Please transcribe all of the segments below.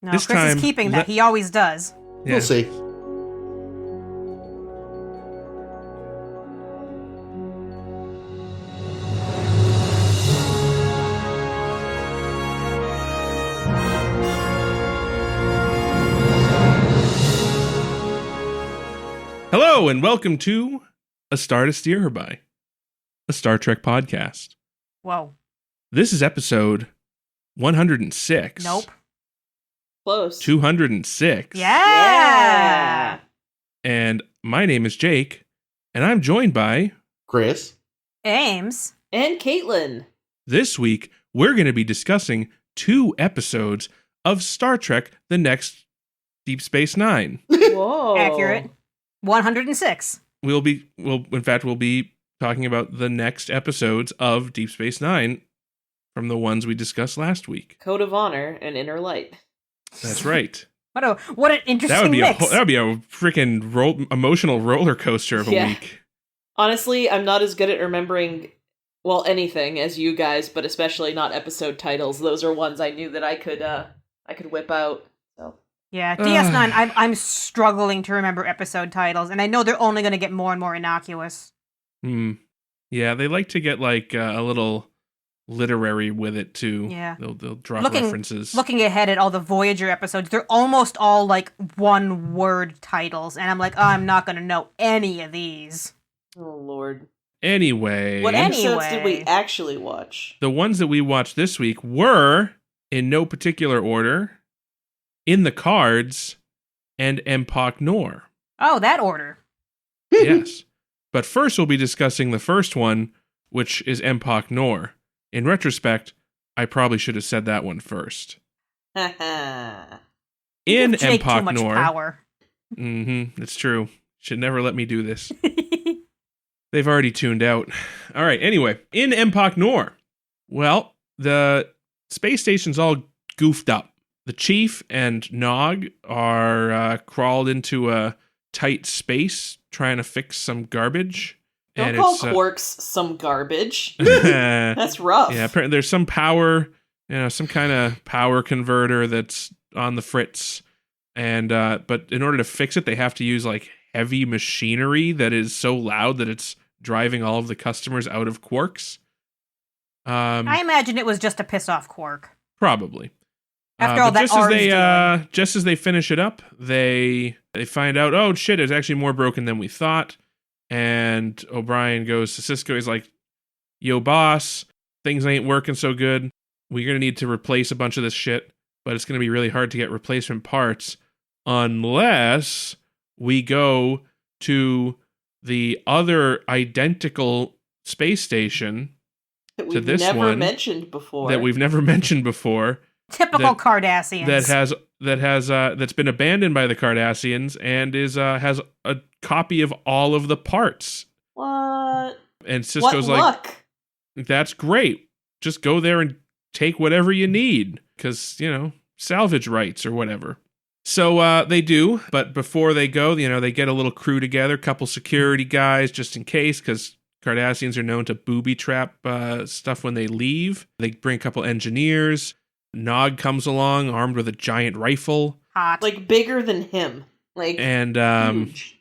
No, This Chris time, is keeping that. He always does. Yeah. We'll see. Hello, and welcome to A Star to Steer Her By, a Star Trek podcast. Whoa. This is episode 106. Nope. Close. 206. Yeah. And my name is Jake, and I'm joined by... Chris? Ames. And Caitlin. This week, we're going to be discussing 2 episodes of Star Trek: The Next Deep Space Nine. Whoa. Accurate. 106. We'll be talking about the next episodes of Deep Space Nine from the ones we discussed last week. Code of Honor and Inner Light. That's right. What an interesting mix. That would be a freaking emotional roller coaster of a week. Honestly, I'm not as good at remembering, well, anything as you guys, but especially not episode titles. Those are ones I knew that I could whip out. So. Yeah, DS9, I'm struggling to remember episode titles, and I know they're only going to get more and more innocuous. Yeah, they like to get like a little literary with it too. Yeah. They'll drop references. Looking ahead at all the Voyager episodes, they're almost all like one-word titles, and I'm like, oh, I'm not going to know any of these. Oh, Lord. Anyway. What episodes did we actually watch? The ones that we watched this week were, in no particular order, In the Cards and Empok Nor. Oh, that order. Yes. But first we'll be discussing the first one, which is Empok Nor. In retrospect, I probably should have said that one first. In Give Jake Empok too much Nor. power. It's true. Should never let me do this. They've already tuned out. All right, anyway, in Empok Nor. Well, the space station's all goofed up. The Chief and Nog are crawled into a tight space trying to fix some garbage. Don't call quarks some garbage. That's rough. Yeah, apparently there's some power, some kind of power converter that's on the fritz. And but in order to fix it, they have to use like heavy machinery that is so loud that it's driving all of the customers out of Quarks. I imagine it was just to piss off Quark. Probably. After all that just as they finish it up, they find out, oh shit, it's actually more broken than we thought. And O'Brien goes to Cisco. He's like, yo, boss, things ain't working so good. We're going to need to replace a bunch of this shit, but it's going to be really hard to get replacement parts unless we go to the other identical space station that to this one that we've never mentioned before. Typical Cardassians. That's been abandoned by the Cardassians and has a copy of all of the parts. What? And Cisco's like, that's great. Just go there and take whatever you need, because salvage rights or whatever. So they do, but before they go, they get a little crew together, couple security guys just in case, because Cardassians are known to booby trap stuff when they leave. They bring a couple engineers. Nog comes along armed with a giant rifle. Hot. Like bigger than him. Like huge.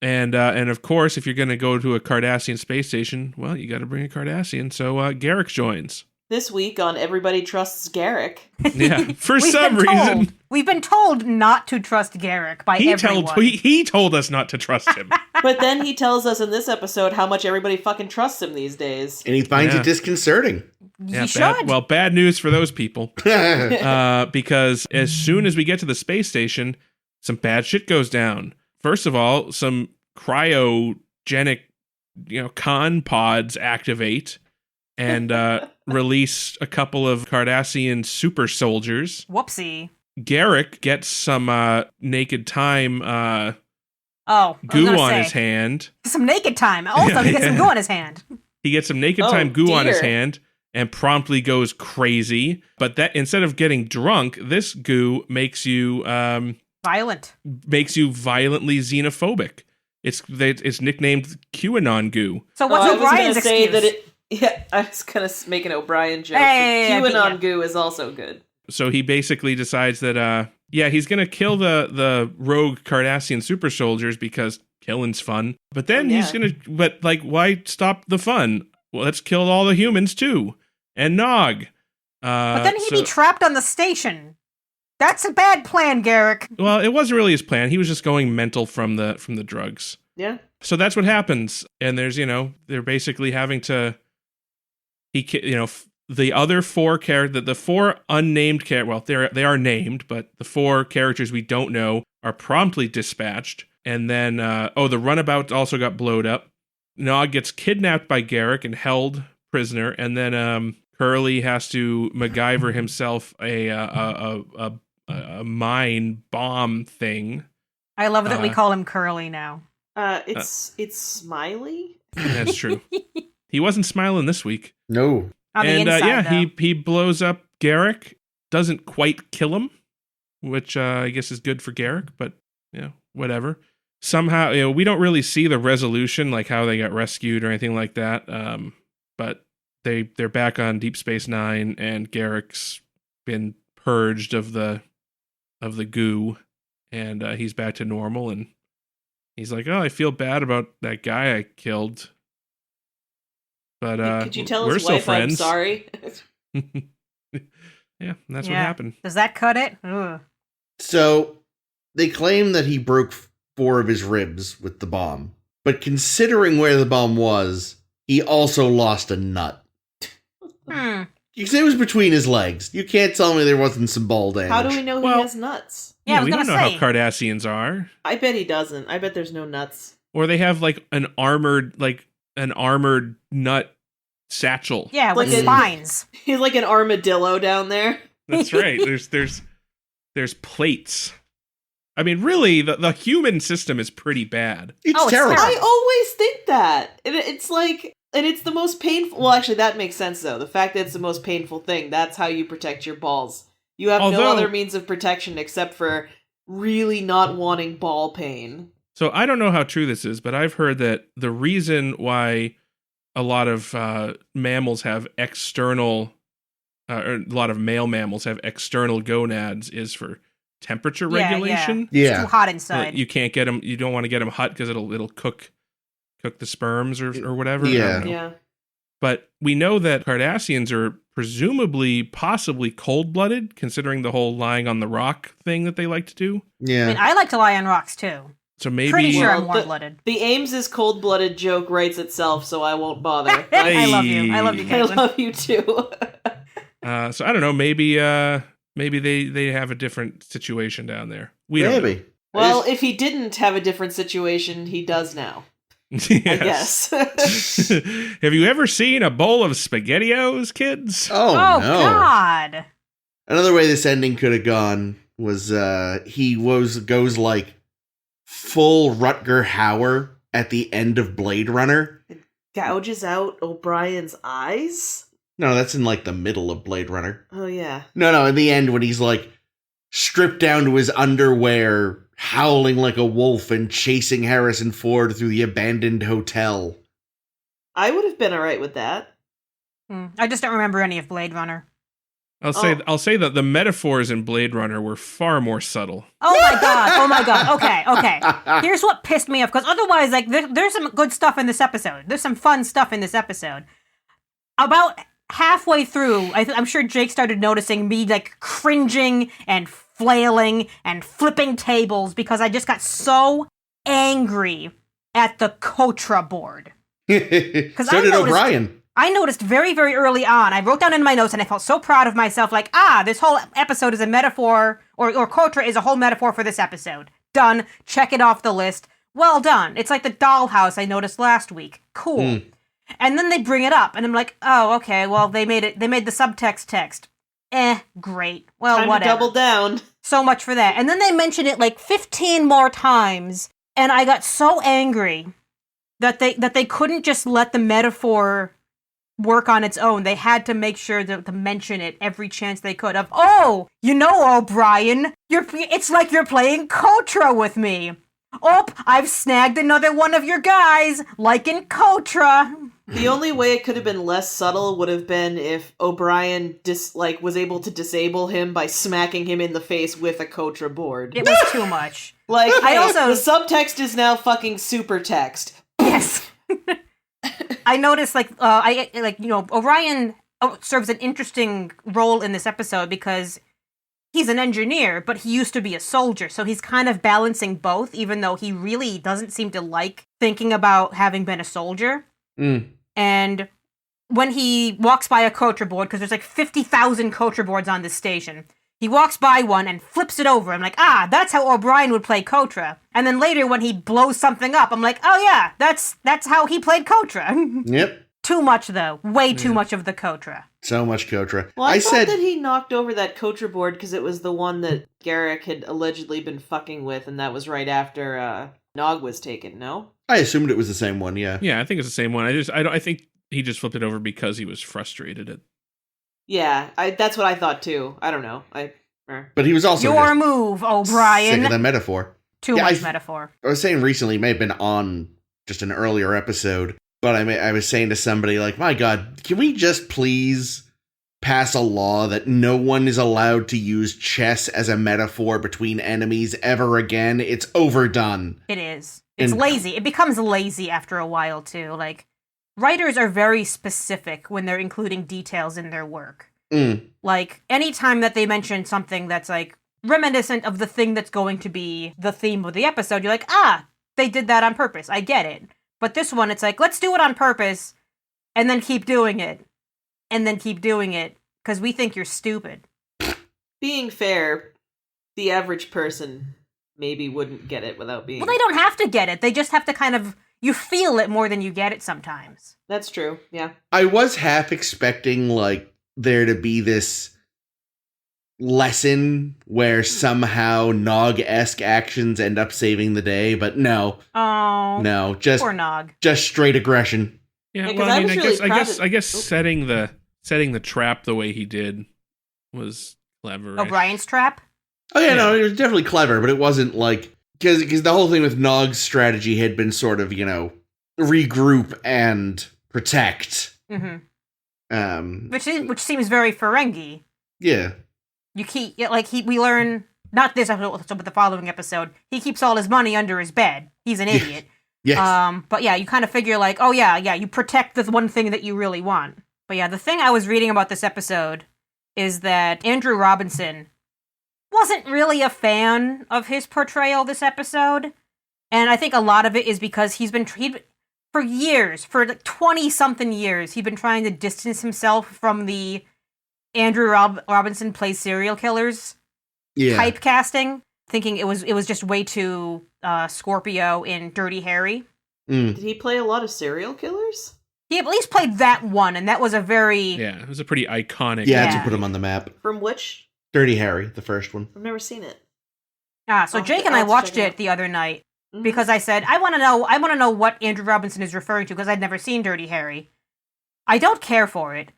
And of course, if you're going to go to a Cardassian space station, well, you got to bring a Cardassian. So Garak joins. This week on Everybody Trusts Garak. Yeah, for some reason. We've been told not to trust Garak by everyone. He told us not to trust him. But then he tells us in this episode how much everybody fucking trusts him these days. And he finds it disconcerting. You should. Bad news for those people. Because as soon as we get to the space station, some bad shit goes down. First of all, some cryogenic, con pods activate and release a couple of Cardassian super soldiers. Whoopsie. Garak gets some naked time goo on his hand. Some naked time. Also, he gets some goo on his hand. He gets some naked time goo on his hand and promptly goes crazy. But that instead of getting drunk, this goo makes you violent. Makes you violently xenophobic. It's nicknamed QAnon goo. So what's O'Brien's excuse? I was going to make an O'Brien joke. Hey, QAnon goo is also good. So he basically decides that, he's going to kill the rogue Cardassian super soldiers because killing's fun. But then he's going to, why stop the fun? Well, let's kill all the humans too. And Nog. But then he'd be trapped on the station. That's a bad plan, Garak. Well, it wasn't really his plan. He was just going mental from the drugs. Yeah. So that's what happens. And there's, they're basically having to, the other four characters, the four unnamed characters, well, they are named, but the four characters we don't know are promptly dispatched. And then, the runabout also got blowed up. Nog gets kidnapped by Garak and held prisoner. And then Curly has to MacGyver himself a mine bomb thing. I love that we call him Curly now. It's Smiley. That's true. He wasn't smiling this week. No. On the inside, though. he blows up Garak. Doesn't quite kill him, which I guess is good for Garak, but whatever. Somehow, we don't really see the resolution, like how they got rescued or anything like that. But they're back on Deep Space Nine, and Garak's been purged of the goo, and he's back to normal. And he's like, "Oh, I feel bad about that guy I killed." But could you tell we're his still wife friends. I'm sorry? Yeah, that's what happened. Does that cut it? Ugh. So they claim that he broke 4 of his ribs with the bomb. But considering where the bomb was, he also lost a nut. Because it was between his legs. You can't tell me there wasn't some ball damage. How do we know he has nuts? Yeah, I was we gonna don't know say. how Cardassians are. I bet he doesn't. I bet there's no nuts. Or they have like an armored nut satchel. Yeah, with Like spines. He's like an armadillo down there. That's right. There's plates. I mean, really, the human system is pretty bad. It's terrible. I always think that. It's like, and it's the most painful. Well, actually, that makes sense, though. The fact that it's the most painful thing, that's how you protect your balls. You have no other means of protection except for really not wanting ball pain. So I don't know how true this is, but I've heard that the reason why a lot of mammals have external, or a lot of male mammals have external gonads is for temperature regulation. Yeah. It's too hot inside. You can't get them. You don't want to get them hot because it'll cook the sperms or whatever. Yeah. I don't know. Yeah. But we know that Cardassians are possibly cold-blooded, considering the whole lying on the rock thing that they like to do. Yeah. I mean, I like to lie on rocks, too. So maybe Pretty sure I'm Well, warm-blooded. The Ames' cold-blooded joke writes itself, so I won't bother. I love you. I love you, I Caitlin. love you, too. So I don't know. Maybe they have a different situation down there. We don't know. Maybe. Well, if he didn't have a different situation, he does now. Yes. I guess. Have you ever seen a bowl of SpaghettiOs, kids? Oh, Oh, no. God. Another way this ending could have gone was he goes like full Rutger Hauer at the end of Blade Runner. Gouges out O'Brien's eyes? No, that's in like the middle of Blade Runner. Oh, yeah. No, in the end when he's like stripped down to his underwear, howling like a wolf and chasing Harrison Ford through the abandoned hotel. I would have been alright with that. I just don't remember any of Blade Runner. I'll say that the metaphors in Blade Runner were far more subtle. Oh my god. Okay. Here's what pissed me off, because otherwise, like, there's some good stuff in this episode. There's some fun stuff in this episode. About halfway through, I'm sure Jake started noticing me, like, cringing and flailing and flipping tables because I just got so angry at the Kotra board. So I did noticed- O'Brien. I noticed very, very early on, I wrote down in my notes and I felt so proud of myself, like, this whole episode is a metaphor, or Kotra is a whole metaphor for this episode. Done. Check it off the list. Well done. It's like the dollhouse I noticed last week. Cool. And then they bring it up, and I'm like, oh, okay, well, they made the subtext text. Great. Well, Time whatever. to double down. So much for that. And then they mention it like 15 more times, and I got so angry that they couldn't just let the metaphor work on its own. They had to make sure to mention it every chance they could of, oh, O'Brien, it's like you're playing Kotra with me. Oh, I've snagged another one of your guys, like in Kotra. The only way it could have been less subtle would have been if O'Brien was able to disable him by smacking him in the face with a Kotra board. It was too much. Like, I also the subtext is now fucking supertext. Yes. I noticed, Orion serves an interesting role in this episode because he's an engineer, but he used to be a soldier, so he's kind of balancing both, even though he really doesn't seem to like thinking about having been a soldier. And when he walks by a Kotra board, because there's like 50,000 Kotra boards on this station, he walks by one and flips it over. I'm like, that's how O'Brien would play Kotra. And then later when he blows something up, I'm like, oh yeah, that's how he played Kotra. Yep. Too much, though. Way too much of the Kotra. So much Kotra. Well, I thought that he knocked over that Kotra board because it was the one that Garak had allegedly been fucking with, and that was right after Nog was taken, no? I assumed it was the same one, yeah. Yeah, I think it's the same one. I think he just flipped it over because he was frustrated at. Yeah, that's what I thought too. I don't know. But he was also your move, O'Brien. Sick of the metaphor. Too much metaphor. I was saying recently, it may have been on just an earlier episode, but I was saying to somebody like, my God, can we just please pass a law that no one is allowed to use chess as a metaphor between enemies ever again? It's overdone. It is. It's lazy. It becomes lazy after a while, too. Like, writers are very specific when they're including details in their work. Like, anytime that they mention something that's, like, reminiscent of the thing that's going to be the theme of the episode, you're like, they did that on purpose. I get it. But this one, it's like, let's do it on purpose, and then keep doing it, and then keep doing it, because we think you're stupid. Being fair, the average person maybe wouldn't get it without being... Well, they don't have to get it. They just have to kind of... You feel it more than you get it sometimes. That's true, yeah. I was half expecting, like, there to be this lesson where somehow Nog-esque actions end up saving the day, but no. Oh. No, just... Poor Nog. Just straight aggression. Yeah, well, I guess setting the trap the way he did was clever. O'Brien's trap? Oh yeah, no, it was definitely clever, but it wasn't like... Because the whole thing with Nog's strategy had been sort of, regroup and protect. Mm-hmm. Which seems very Ferengi. Yeah. We learn, not this episode, but the following episode, he keeps all his money under his bed. He's an idiot. Yes. But yeah, you kind of figure like, oh yeah, you protect the one thing that you really want. But yeah, the thing I was reading about this episode is that Andrew Robinson wasn't really a fan of his portrayal this episode. And I think a lot of it is because he'd for years, for like 20-something years, he'd been trying to distance himself from the Andrew Robinson plays serial killers typecasting, thinking it was just way too Scorpio in Dirty Harry. Did he play a lot of serial killers? He at least played that one, and that was a very... Yeah, it was a pretty iconic... Yeah, to put him on the map. From which? Dirty Harry, the first one. I've never seen it. So Jake and I watched it the other night, because I said, I want to know what Andrew Robinson is referring to, because I'd never seen Dirty Harry. I don't care for it.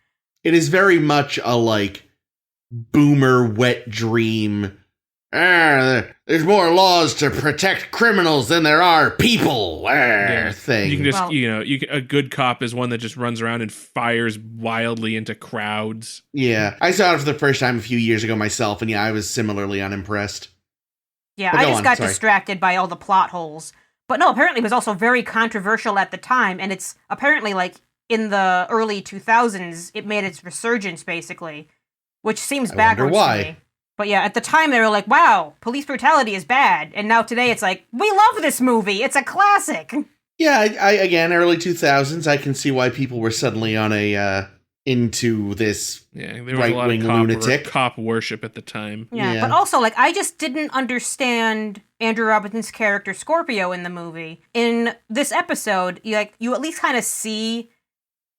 It is very much a, like, boomer wet dream. There's more laws to protect criminals than there are people. Thing. You can just, a good cop is one that just runs around and fires wildly into crowds. Yeah, I saw it for the first time a few years ago myself, and I was similarly unimpressed. Yeah, I just got distracted by all the plot holes. But no, apparently it was also very controversial at the time, and it's apparently like in the early 2000s, it made its resurgence, basically, which seems backwards to me. But yeah, at the time they were like, wow, police brutality is bad. And now today it's like, we love this movie. It's a classic. Yeah, I again, early 2000s, I can see why people were suddenly on into this right-wing lunatic. Cop worship at the time. Yeah, but also, like, I just didn't understand Andrew Robinson's character Scorpio in the movie. In this episode, you at least kind of see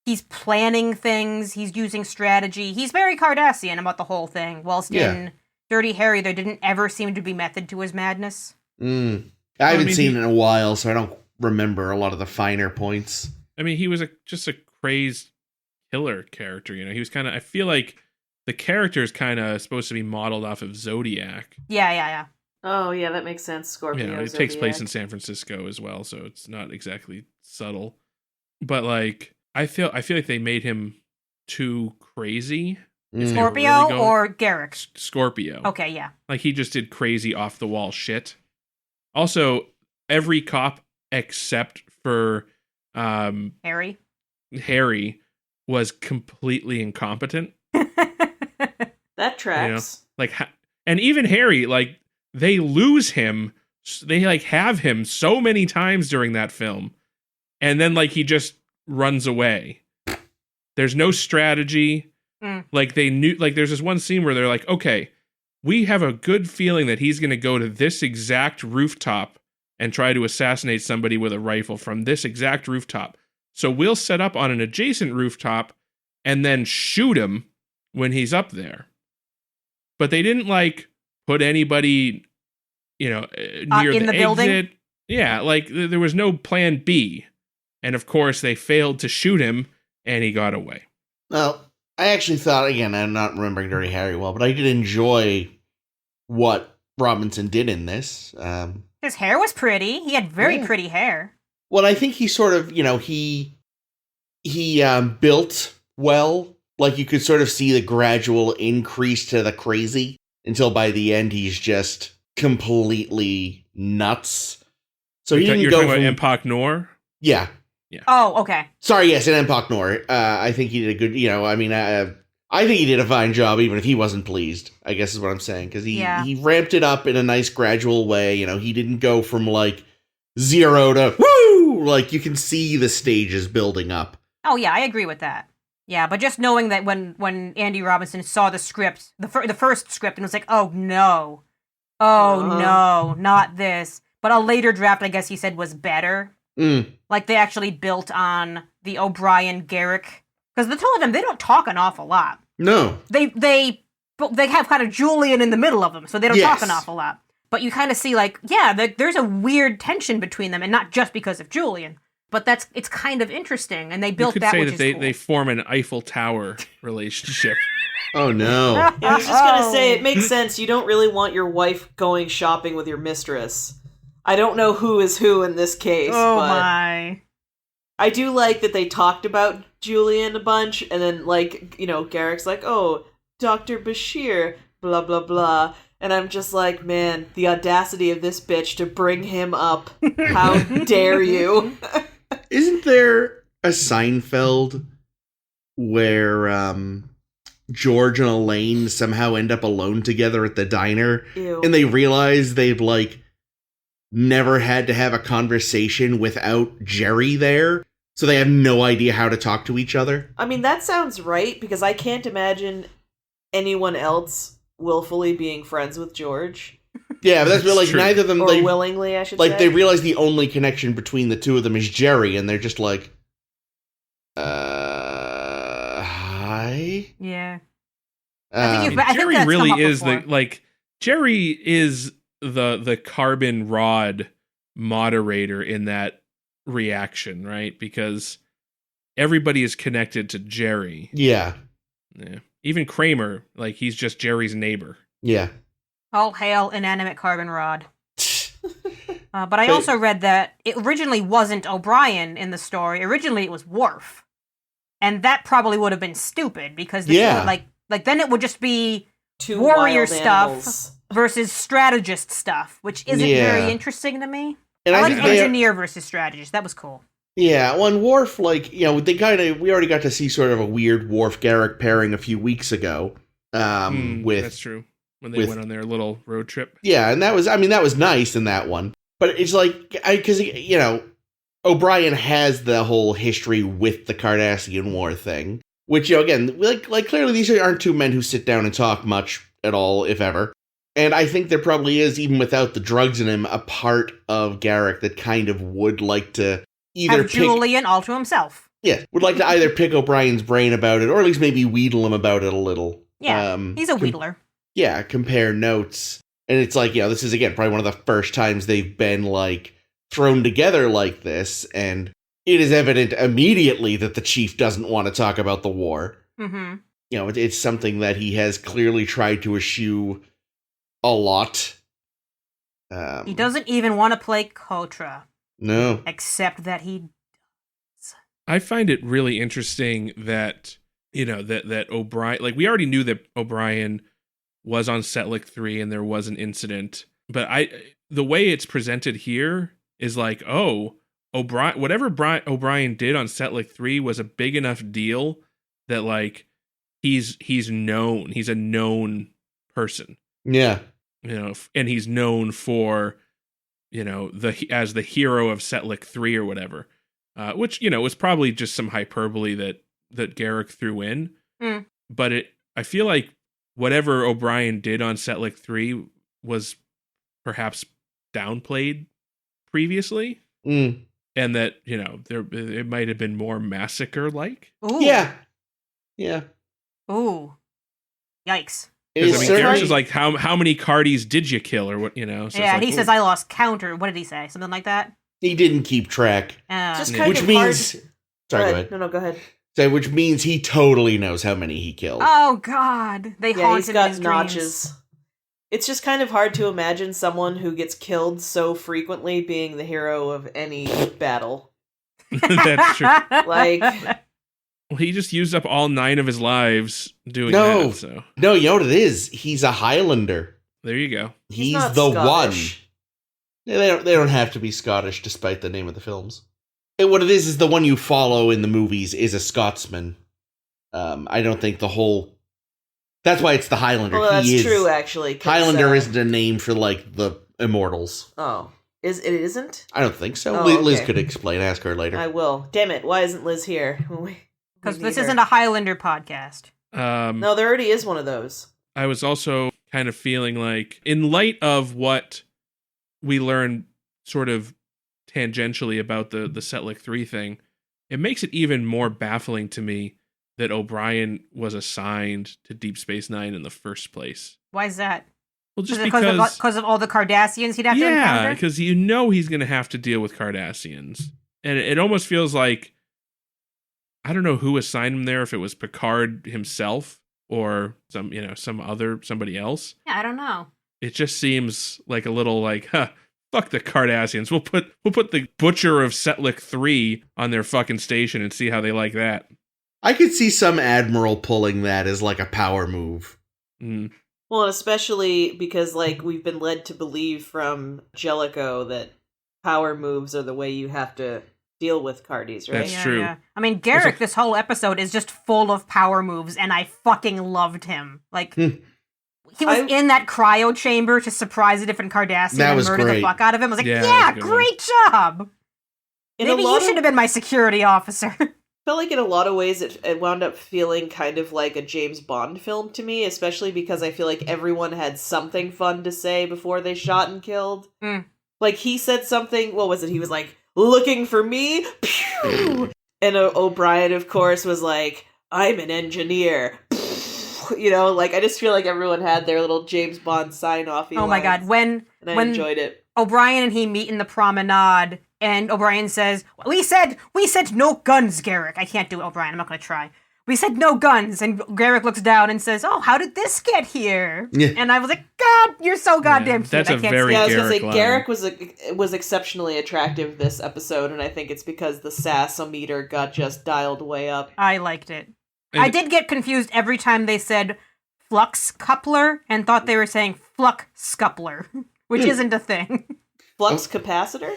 he's planning things, he's using strategy. He's very Cardassian about the whole thing, whilst in Dirty Harry, there didn't ever seem to be method to his madness. I haven't seen it in a while, so I don't remember a lot of the finer points. I mean, he was just a crazed killer character, He was kind of, I feel like the character is kind of supposed to be modeled off of Zodiac. Yeah. Oh, yeah, that makes sense. Scorpio, it takes place in San Francisco as well, so it's not exactly subtle. But, like, I feel like they made him too crazy. If they were Scorpio really going- or Garak? Scorpio. Okay, yeah. Like he just did crazy off the wall shit. Also, every cop except for Harry. Harry was completely incompetent. That tracks. Like, and even Harry, like they lose him. They like have him so many times during that film, and then like he just runs away. There's no strategy. Like they knew, like there's this one scene where they're like, okay, we have a good feeling that he's going to go to this exact rooftop and try to assassinate somebody with a rifle from this exact rooftop. So we'll set up on an adjacent rooftop and then shoot him when he's up there. But they didn't like put anybody, near in the exit. building? Yeah, like there was no plan B. And of course they failed to shoot him and he got away. Well, I actually thought, again, I'm not remembering Dirty Harry well, but I did enjoy what Robinson did in this. His hair was pretty. He had very pretty hair. Well, I think he sort of, he built well. Like, you could sort of see the gradual increase to the crazy until by the end he's just completely nuts. So he didn't You're go talking from... about Empok Nor? Yeah. Oh, okay. Sorry, yes, in Empok Nor. I think he did a good, I think he did a fine job, even if he wasn't pleased, I guess is what I'm saying. Because he ramped it up in a nice gradual way. He didn't go from, like, 0 to, woo! Like, you can see the stages building up. Oh, yeah, I agree with that. Yeah, but just knowing that when Andy Robinson saw the script, the first script, and was like, oh, no. Oh, no, not this. But a later draft, I guess he said, was better. Like, they actually built on the O'Brien Garak. Because the two of them, they don't talk an awful lot. No. They have kind of Julian in the middle of them, so they don't talk an awful lot. But you kind of see, like, there's a weird tension between them, and not just because of Julian. But it's kind of interesting, and they built that, which is cool. You could say that they form an Eiffel Tower relationship. Oh, no. Yeah, I was just going to say, it makes sense. You don't really want your wife going shopping with your mistress. I don't know who is who in this case, but my. I do like that they talked about Julian a bunch, and then, like, Garak's like, oh, Dr. Bashir, blah, blah, blah. And I'm just like, man, the audacity of this bitch to bring him up. How dare you? Isn't there a Seinfeld where George and Elaine somehow end up alone together at the diner? Ew. And they realize they've, like, never had to have a conversation without Jerry there? So they have no idea how to talk to each other? I mean, that sounds right, because I can't imagine anyone else willfully being friends with George. Yeah, but that's like true. neither of them... Or they, willingly, I should like, say. they realize the only connection between the two of them is Jerry, and they're just like, hi? Yeah. I think I think Jerry that's come really up is before. Jerry is the carbon rod moderator in that reaction, right? Because everybody is connected to Jerry. Yeah. Even Kramer, like, he's just Jerry's neighbor. Yeah. All hail inanimate carbon rod. But I also read that it originally wasn't O'Brien in the story. Originally it was Worf. And that probably would have been stupid, because then it would just be Two warrior wild stuff animals. versus strategist stuff, which isn't very interesting to me. And I I like think they- engineer versus strategist. That was cool. Yeah, well, Worf, like, we already got to see sort of a weird Worf-Garak pairing a few weeks ago. With That's true. When they went on their little road trip. Yeah, and that was nice in that one. But it's like, because, O'Brien has the whole history with the Cardassian War thing. Which, again, like clearly these aren't two men who sit down and talk much at all, if ever. And I think there probably is, even without the drugs in him, a part of Garak that kind of would like to either Have Julian all to himself. Yeah, would like to either pick O'Brien's brain about it, or at least maybe wheedle him about it a little. Yeah, he's a wheedler. Yeah, compare notes. And it's like, this is, again, probably one of the first times they've been, like, thrown together like this, and it is evident immediately that the chief doesn't want to talk about the war. Mm-hmm. It's something that he has clearly tried to eschew a lot. He doesn't even want to play Kotra. No. Except that he does. I find it really interesting that, that O'Brien, like, we already knew that O'Brien was on Setlick 3 and there was an incident, but the way it's presented here is like, O'Brien, whatever O'Brien did on Setlick 3 was a big enough deal that, like, he's known. He's a known person. Yeah. And he's known for, as the hero of Setlick 3 or whatever, which, was probably just some hyperbole that Garak threw in. Mm. But I feel like whatever O'Brien did on Setlick 3 was perhaps downplayed previously. Mm. And that, it might have been more massacre-like. Ooh. Yeah. Yeah. Ooh. Yikes. Because, Garak is like, how many Cardis did you kill, or what, So yeah, he says, I lost count, or what did he say? Something like that? He didn't keep track. Just kind which of means... hard... Sorry, go ahead. No, go ahead. So, which means he totally knows how many he killed. Oh, God. They haunted he's got his notches. dreams. It's just kind of hard to imagine someone who gets killed so frequently being the hero of any battle. That's true. Like... Well, he just used up all 9 of his lives doing No. that, so... No, you know what it is? He's a Highlander. There you go. He's not the Scottish. one. Yeah, they don't have to be Scottish, despite the name of the films. And what it is the one you follow in the movies is a Scotsman. I don't think the whole... That's why it's the Highlander. Well, that's true, actually. Highlander isn't a name for, like, the immortals. Oh. It isn't? I don't think so. Oh, Liz okay. could explain. Ask her later. I will. Damn it, why isn't Liz here? Because this isn't a Highlander podcast. No, there already is one of those. I was also kind of feeling like, in light of what we learned sort of tangentially about the Setlick 3 thing, it makes it even more baffling to me that O'Brien was assigned to Deep Space Nine in the first place. Why is that? Well, just because of all the Cardassians he'd have to encounter? Yeah, because he's going to have to deal with Cardassians. And it almost feels like, I don't know who assigned him there, if it was Picard himself or somebody else. Yeah, I don't know. It just seems like a little like, fuck the Cardassians. We'll put the Butcher of Setlick 3 on their fucking station and see how they like that. I could see some admiral pulling that as like a power move. Mm. Well, and especially because, like, we've been led to believe from Jellicoe that power moves are the way you have to deal with Cardis, right? That's true. Yeah. I mean, Garak, this whole episode is just full of power moves, and I fucking loved him. Like, he was in that cryo chamber to surprise a different Cardassian and murder the fuck out of him. I was like, yeah great job! Maybe you should have been my security officer. I felt like in a lot of ways it wound up feeling kind of like a James Bond film to me, especially because I feel like everyone had something fun to say before they shot and killed. Mm. Like, he said something, what was it? He was like, looking for me? Pew! And O'Brien, of course, was like, I'm an engineer. Like, I just feel like everyone had their little James Bond sign-off-y Oh my god, when I enjoyed it. O'Brien and he meet in the promenade, and O'Brien says, we said no guns, Garak. I can't do it, O'Brien. I'm not going to try. We said no guns, and Garak looks down and says, oh, how did this get here? Yeah. And I was like, God, you're so goddamn cute. That's I a can't very say. Yeah, I was going to say, Garak Garak was exceptionally attractive this episode, and I think it's because the sass-o-meter got just dialed way up. I liked it. I did get confused every time they said flux coupler and thought they were saying flux scuppler, which isn't a thing. Flux capacitor?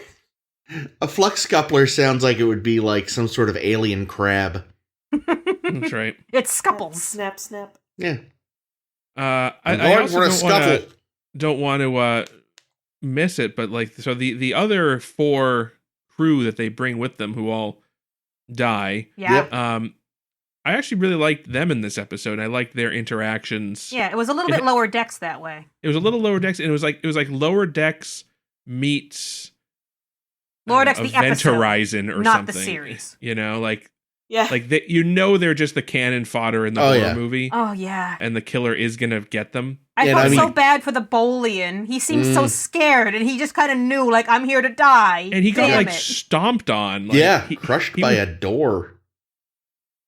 A flux scuppler sounds like it would be like some sort of alien crab. That's right. It's scupples. Snap, snap. Yeah. I also don't want to miss it, but like, so the other 4 crew that they bring with them who all die. Yeah. Yep. I actually really liked them in this episode. I liked their interactions. Yeah, it was a little bit lower decks that way. It was a little lower decks, and it was like lower decks meets Lower Decks the Event episode, Horizon or not something. the series. Yeah. They're just the cannon fodder in the horror movie. Oh yeah. And the killer is gonna get them. I felt so bad for the Bolian. He seemed so scared, and he just kind of knew, like, I'm here to die. And he got stomped on. Crushed by a door.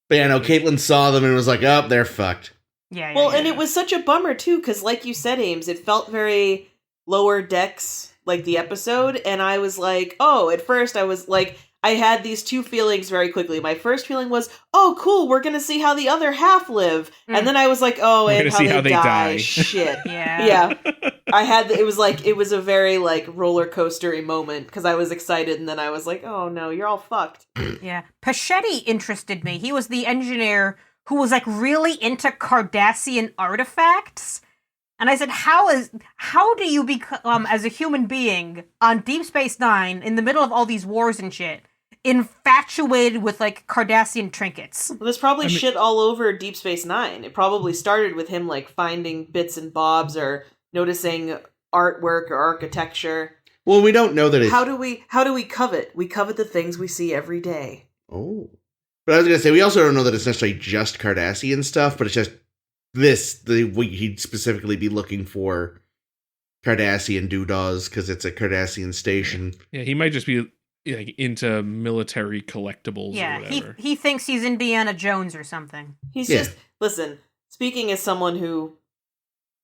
But yeah, no, Caitlin saw them and was like, oh, they're fucked. Yeah. Well, and it was such a bummer, too, because like you said, Ames, it felt very Lower Decks, like the episode, and I was like, oh, at first I was like, I had these two feelings very quickly. My first feeling was, oh, cool, we're going to see how the other half live. And then I was like, oh, We're and gonna how see they how they die. die. Shit. Yeah. It was a very, like, roller coastery moment, because I was excited, and then I was like, oh, no, you're all fucked. Yeah. Pachetti interested me. He was the engineer who was, like, really into Cardassian artifacts. And I said, how do you become, as a human being, on Deep Space Nine, in the middle of all these wars and shit, infatuated with, like, Cardassian trinkets? Well, there's probably shit all over Deep Space Nine. It probably started with him, like, finding bits and bobs or noticing artwork or architecture. Well, we don't know that it's... How do we covet? We covet the things we see every day. Oh. But I was going to say, we also don't know that it's necessarily just Cardassian stuff, but it's just he'd specifically be looking for Cardassian doodahs because it's a Cardassian station. Yeah, he might just be like into military collectibles or whatever. He thinks he's Indiana Jones or something. He's just... Listen, speaking as someone who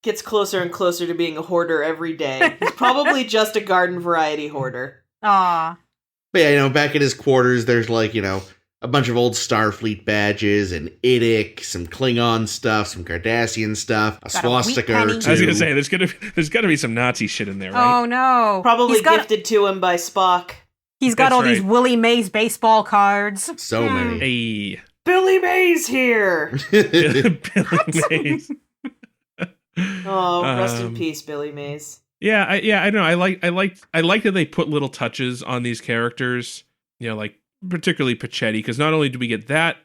gets closer and closer to being a hoarder every day, he's probably just a garden variety hoarder. Aw. But yeah, back in his quarters, there's like, a bunch of old Starfleet badges, an Idic, some Klingon stuff, some Cardassian stuff, a Got a swastika wheat or penny. two. I was gonna say there's gotta be some Nazi shit in there, right? Oh no. Probably gifted to him by Spock. He's got That's all these right. Willie Mays baseball cards. So many. Hey, Billy Mays here! Billy Mays. Oh, rest in peace, Billy Mays. Yeah, I don't know. I like that they put little touches on these characters. Like particularly Pachetti, because not only do we get that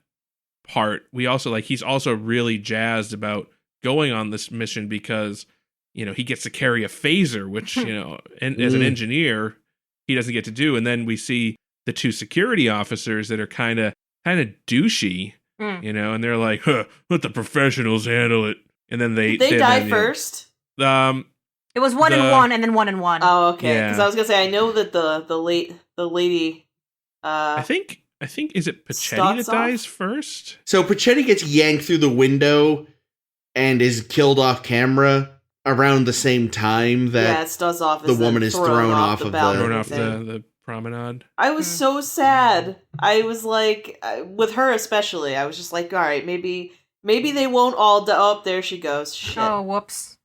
part, we also he's also really jazzed about going on this mission because he gets to carry a phaser, which and as an engineer he doesn't get to do. And then we see the two security officers that are kind of douchey, and they're like, huh, let the professionals handle it. And then they die first. It was 1 and 1, and then 1 and 1. Oh, okay. Because Yeah. I was gonna say, I know that the lady. I think is it Pachetti that dies first? So Pachetti gets yanked through the window and is killed off camera around the same time that Stuzoff the woman is thrown off of the promenade. I was so sad. I was like, with her especially, I was just like, all right, maybe they won't all die. Oh, there she goes. Shit. Oh, whoops.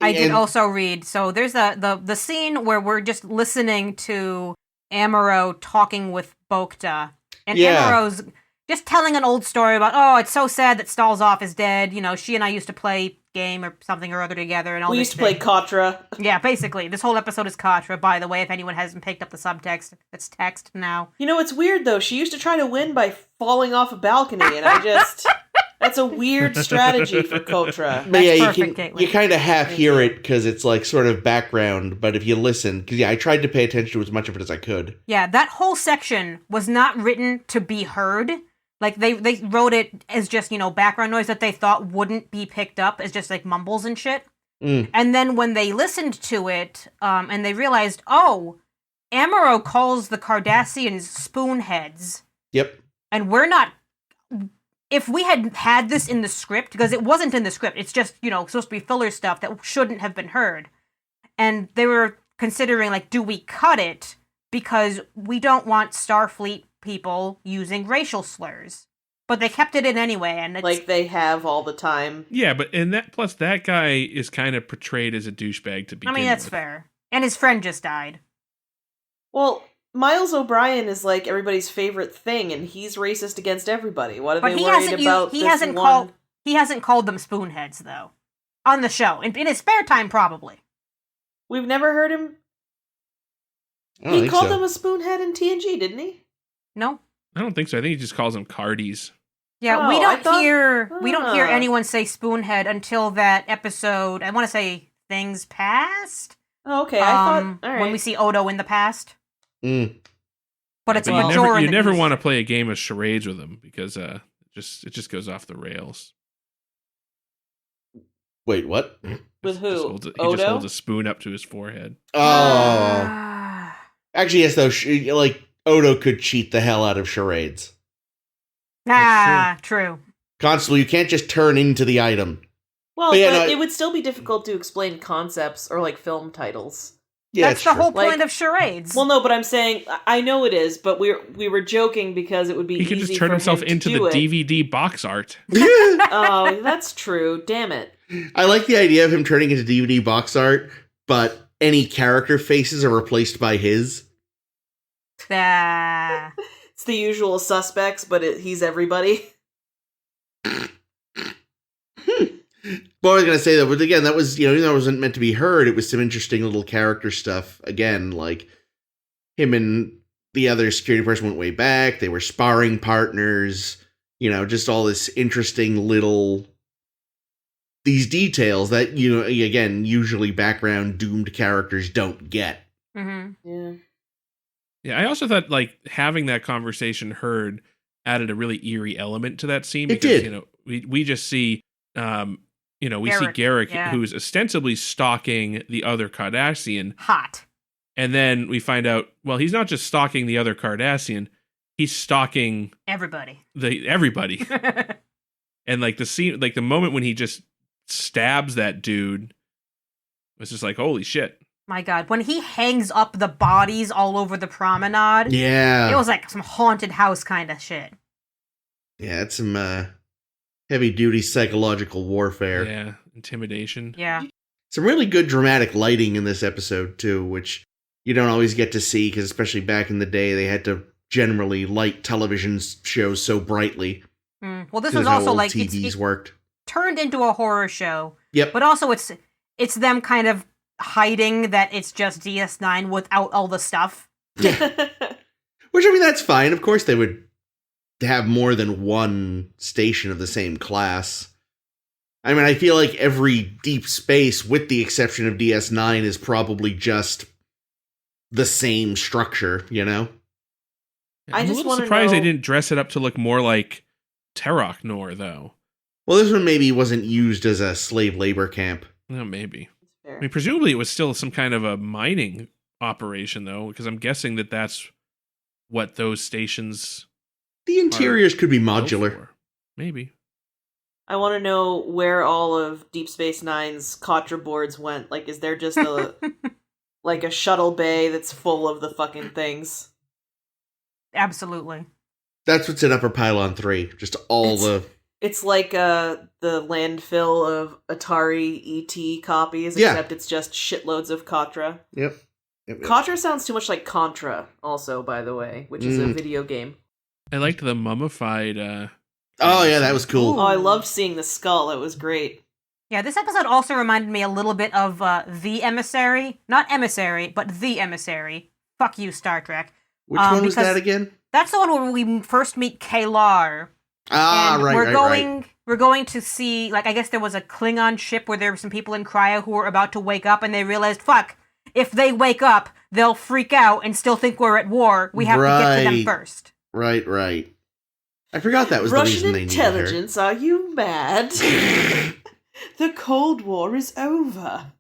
I did also read. So there's the scene where we're just listening to Amuro talking with Bokta. And Amuro's just telling an old story about, oh, it's so sad that Stalzoff is dead. She and I used to play game or something or other together. And all we used to play Katra. Yeah, basically. This whole episode is Katra, by the way, if anyone hasn't picked up the subtext. It's text now. It's weird, though. She used to try to win by falling off a balcony, and I just... That's a weird strategy for Kotra. But yeah, perfect, you kind of half hear it because it's like sort of background, but if you listen, because I tried to pay attention to as much of it as I could. Yeah, that whole section was not written to be heard. Like, they wrote it as just, background noise that they thought wouldn't be picked up as just, like, mumbles and shit. And then when they listened to it, and they realized, oh, Amuro calls the Cardassians spoonheads. Yep. And we're not... If we had this in the script, because it wasn't in the script, it's just, supposed to be filler stuff that shouldn't have been heard. And they were considering, like, do we cut it? Because we don't want Starfleet people using racial slurs. But they kept it in anyway, and it's... Like they have all the time. Yeah, but plus that guy is kind of portrayed as a douchebag to begin with. that's fair. And his friend just died. Well... Miles O'Brien is like everybody's favorite thing, and he's racist against everybody. What are they worried about? He hasn't called them spoonheads though, on the show in his spare time probably. We've never heard him. He called them a spoonhead in TNG, didn't he? No, I don't think so. I think he just calls them cardies. Yeah, we don't hear anyone say spoonhead until that episode. I want to say Things Past. Oh, okay. I thought all right. When we see Odo in the past. But it's but majority. You never want to play a game of charades with him because it just goes off the rails. Wait, what? With who? He just holds a spoon up to his forehead. Oh. Actually, yes, though. Odo could cheat the hell out of charades. True. Constable, you can't just turn into the item. Well, but it would still be difficult to explain concepts or, like, film titles. Yeah, That's it's the true. whole point Like- of charades. Well, no, but I'm saying I know it is, but we were joking because it would be He easy could just turn for himself him to into do the it. DVD box art. Oh, that's true. Damn it. I like the idea of him turning into DVD box art, but any character faces are replaced by his. Ah. It's the usual suspects, but he's everybody. But I was gonna say that, but again, that was, even though it wasn't meant to be heard, it was some interesting little character stuff. Again, like him and the other security person went way back. They were sparring partners. Just all this interesting little these details that again, usually background doomed characters don't get. Mm-hmm. Yeah. Yeah, I also thought like having that conversation heard added a really eerie element to that scene It because did. we just see we see Garak, Garak yeah. who's ostensibly stalking the other Cardassian, Hot. and then we find out he's not just stalking the other Cardassian, he's stalking Everybody. everybody. And like the scene, like the moment when he just stabs that dude was just like, holy shit. My God. When he hangs up the bodies all over the promenade, Yeah. it was like some haunted house kind of shit. Yeah, it's some heavy duty psychological warfare. Yeah, intimidation. Yeah. Some really good dramatic lighting in this episode too, which you don't always get to see because especially back in the day they had to generally light television shows so brightly. Well, this Because was how also old like TVs worked. turned into a horror show. Yep. But also it's them kind of hiding that it's just DS9 without all the stuff. Yeah. Which, I mean, that's fine. Of course they would have more than one station of the same class. I mean, I feel like every Deep Space, with the exception of DS9, is probably just the same structure, I I'm just a little wanna surprised they know- didn't dress it up to look more like Empok Nor, though. Well, this one maybe wasn't used as a slave labor camp. Well, maybe. Fair. I mean, presumably it was still some kind of a mining operation, though, because I'm guessing that that's what those stations The interiors could be go modular. for. Maybe. I want to know where all of Deep Space Nine's Contra boards went. Like, is there just a like a shuttle bay that's full of the fucking things? Absolutely. That's what's in Upper Pylon 3. Just all the... It's like the landfill of Atari ET copies, Yeah. except it's just shitloads of Contra. Yep. Contra sounds too much like Contra, also, by the way, which is a video game. I liked the mummified. Oh, yeah, that was cool. Oh, I loved seeing the skull. It was great. Yeah, this episode also reminded me a little bit of The Emissary. Not Emissary, but The Emissary. Fuck you, Star Trek. Which one was because- that again? That's the one where we first meet Kalar. Ah, and right, we're going to see, like, I guess there was a Klingon ship where there were some people in cryo who were about to wake up, and they realized, fuck, if they wake up, they'll freak out and still think we're at war. We have to get to them Right. first. Right. I forgot that was the Russian reason they needed her. intelligence, are you mad? The Cold War is over.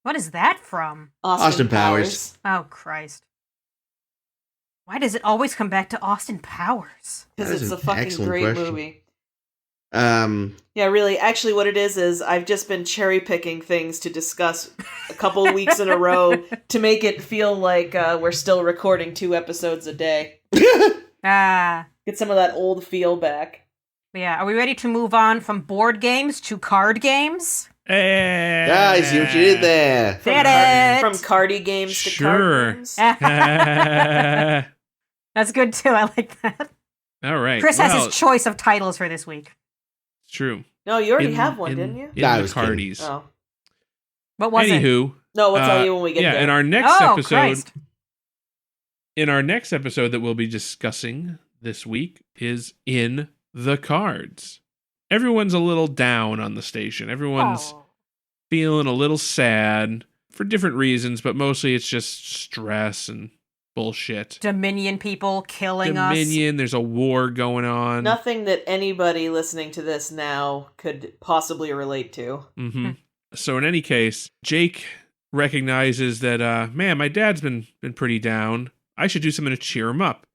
What is that from? Austin Powers. Oh, Christ. Why does it always come back to Austin Powers? Because That is it's a an fucking excellent great question. movie. Yeah, really. Actually, what it is I've just been cherry picking things to discuss a couple weeks in a row to make it feel like we're still recording 2 episodes a day. Ah. Get some of that old feel back. Yeah, are we ready to move on from board games to card games? Hey! I see what you did there. Did it! From cardy games to Sure. card games. That's good too, I like that. All right. Chris has well, his choice of titles for this week. It's true. No, you already In- have one, in- didn't you? In Nah, I the was kidding. cardies. Oh. What was it? Anywho, No, we'll tell you when we get yeah, there. in our next Oh, episode, Christ. that we'll be discussing this week is in the cards. Everyone's a little down on the station. Everyone's Oh. feeling a little sad for different reasons, but mostly it's just stress and bullshit. Dominion people killing us. Dominion, there's a war going on. Nothing that anybody listening to this now could possibly relate to. Mm-hmm. So in any case, Jake recognizes that, man, my dad's been pretty down. I should do something to cheer him up.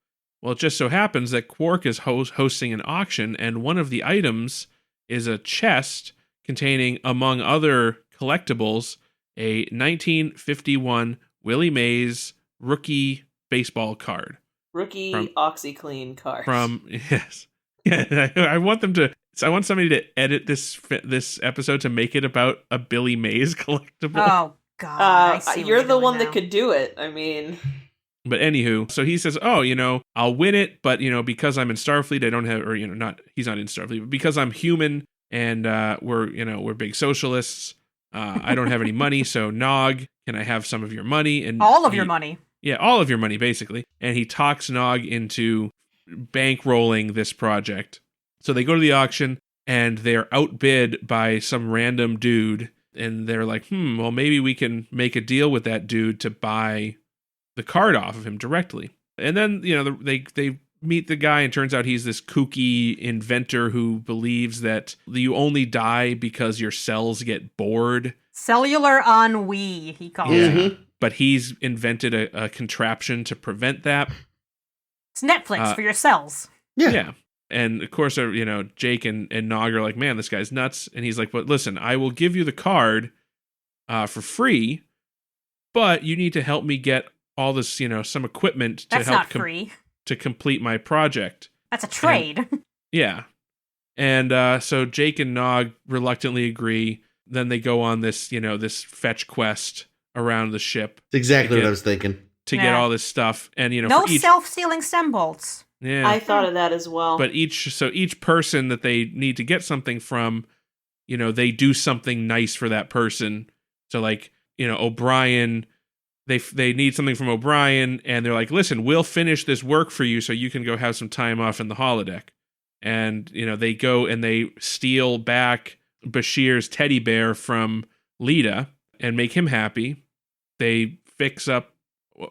Well, it just so happens that Quark is hosting an auction, and one of the items is a chest containing, among other collectibles, a 1951 Willie Mays rookie baseball card. Rookie From- OxyClean card. Yes. Yeah, I want them to. So I want somebody to edit this episode to make it about a Billy Mays collectible. Oh God! I see what you're the doing one now. that could do it. I mean, But anywho, so he says, "Oh, I'll win it, but because I'm in Starfleet, I don't have, or not. He's not in Starfleet, but because I'm human and we're big socialists. I don't have any money, so Nog, can I have some of your money and all of your money? Yeah, all of your money, basically." And he talks Nog into bankrolling this project. So they go to the auction, and they're outbid by some random dude. And they're like, well, maybe we can make a deal with that dude to buy the card off of him directly. And then, they meet the guy, and turns out he's this kooky inventor who believes that you only die because your cells get bored. Cellular ennui, he calls Yeah. it. But he's invented a contraption to prevent that. It's Netflix for your cells. Yeah. And of course, Jake and Nog are like, man, this guy's nuts. And he's like, but listen, I will give you the card for free, but you need to help me get all this, some equipment to That's help not free. To complete my project. That's a trade. Yeah. And so Jake and Nog reluctantly agree. Then they go on this, this fetch quest around the ship. That's exactly what I was thinking. To get all this stuff. And, no self-sealing stem bolts. Yeah. I thought of that as well. But each person that they need to get something from, they do something nice for that person. So like, O'Brien, they need something from O'Brien, and they're like, listen, we'll finish this work for you so you can go have some time off in the holodeck. And, they go and they steal back Bashir's teddy bear from Lita and make him happy. They fix up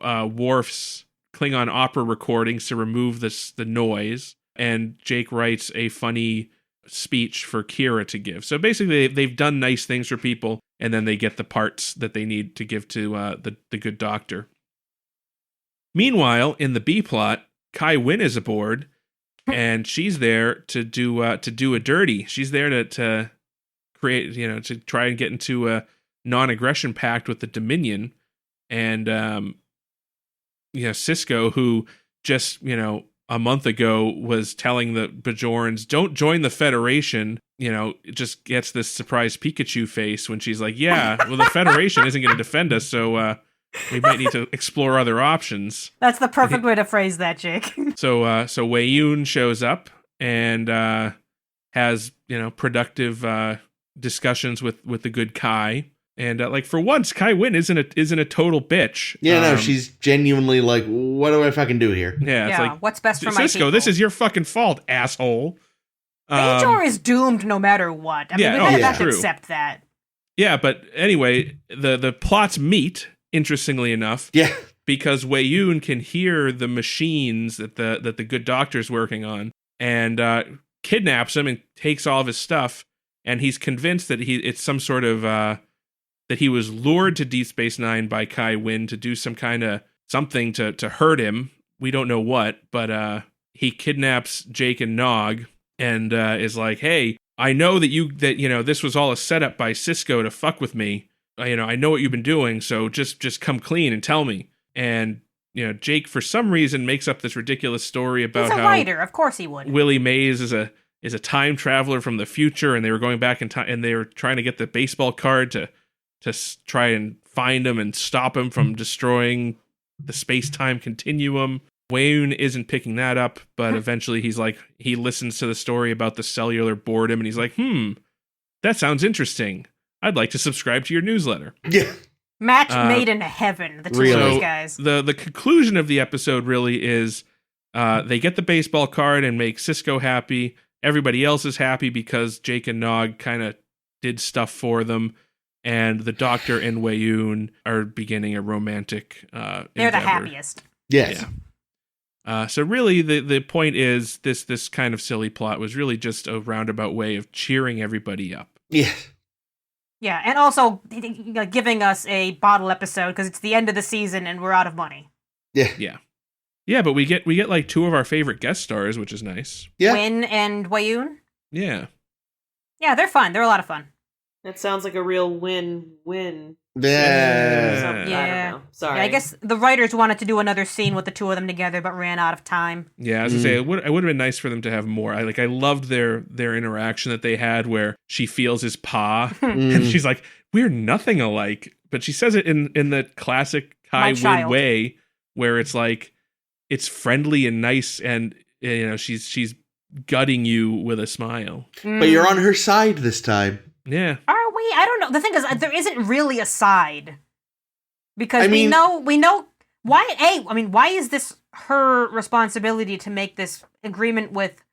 Worf's Klingon opera recordings to remove the noise, and Jake writes a funny speech for Kira to give. So basically, they've done nice things for people, and then they get the parts that they need to give to the good doctor. Meanwhile, in the B plot, Kai Wynn is aboard, and she's there to do a dirty. She's there to create, to try and get into a non-aggression pact with the Dominion, and Sisko, who just, a month ago was telling the Bajorans, don't join the Federation, just gets this surprise Pikachu face when she's like, yeah, well, the Federation isn't going to defend us, so we might need to explore other options. That's the perfect way to phrase that, Jake. So Wei-Yun shows up and has, productive discussions with the good Kai. And for once, Kai Wynn isn't a total bitch. Yeah, no, she's genuinely like, what do I fucking do here? Yeah, it's like, what's best for my Sisko, people? this is your fucking fault, asshole. Bajor is doomed no matter what. I mean, we kind of have to accept that. Yeah, but anyway, the plots meet, interestingly enough. Yeah. Because Wei-Yun can hear the machines that the good doctor's working on, and kidnaps him and takes all of his stuff, and he's convinced that it's some sort of that he was lured to Deep Space Nine by Kai Wynn to do some kind of something to hurt him. We don't know what, but he kidnaps Jake and Nog and is like, "Hey, I know that this was all a setup by Sisko to fuck with me. I know what you've been doing, so just come clean and tell me." And Jake, for some reason, makes up this ridiculous story about He's a writer, of course he would. Willie Mays is a time traveler from the future, and they were going back in time, and they were trying to get the baseball card to try and find him and stop him from destroying the space-time continuum. Wei-Yun isn't picking that up, but eventually he listens to the story about the cellular boredom, and he's like, that sounds interesting. I'd like to subscribe to your newsletter. Yeah. Match made in heaven, the two of these guys. The conclusion of the episode really is they get the baseball card and make Sisko happy. Everybody else is happy because Jake and Nog kind of did stuff for them. And the Doctor and Wei-Yun are beginning a romantic They're endeavor. the happiest. Yes. Yeah. So really, the point is this kind of silly plot was really just a roundabout way of cheering everybody up. Yeah. Yeah, and also giving us a bottle episode because it's the end of the season and we're out of money. Yeah. Yeah. Yeah, but we get like two of our favorite guest stars, which is nice. Yeah. Wynn and Wei-Yun. Yeah. Yeah, they're fun. They're a lot of fun. That sounds like a real win-win. Yeah. I don't know. Sorry. Yeah, I guess the writers wanted to do another scene with the two of them together, but ran out of time. Yeah, as I say, it would have been nice for them to have more. I loved their interaction that they had, where she feels his paw, and she's like, "We're nothing alike," but she says it in the classic Kai Wynn way, where it's like it's friendly and nice, and she's gutting you with a smile. But you're on her side this time. Yeah. Are we? I don't know. The thing is, there isn't really a side. Because we know why. Why is this her responsibility to make this agreement with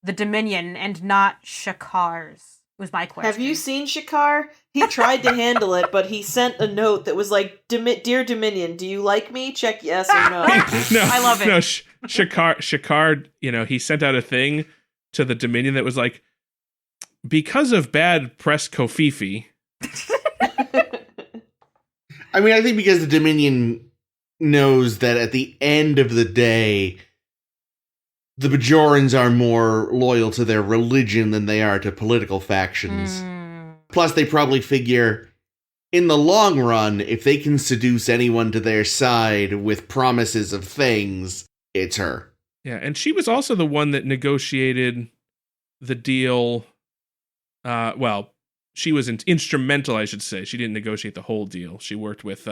the Dominion and not Shakar's? Was my question. Have you seen Shakar? He tried to handle it, but he sent a note that was like, "Dear Dominion, do you like me? Check yes or no." No, I love it. No, Shakar, he sent out a thing to the Dominion that was like, because of bad press Kofifi. I mean, I think because the Dominion knows that at the end of the day, the Bajorans are more loyal to their religion than they are to political factions. Plus, they probably figure, in the long run, if they can seduce anyone to their side with promises of things, it's her. Yeah, and she was also the one that negotiated the deal. She was instrumental, I should say. She didn't negotiate the whole deal. She worked with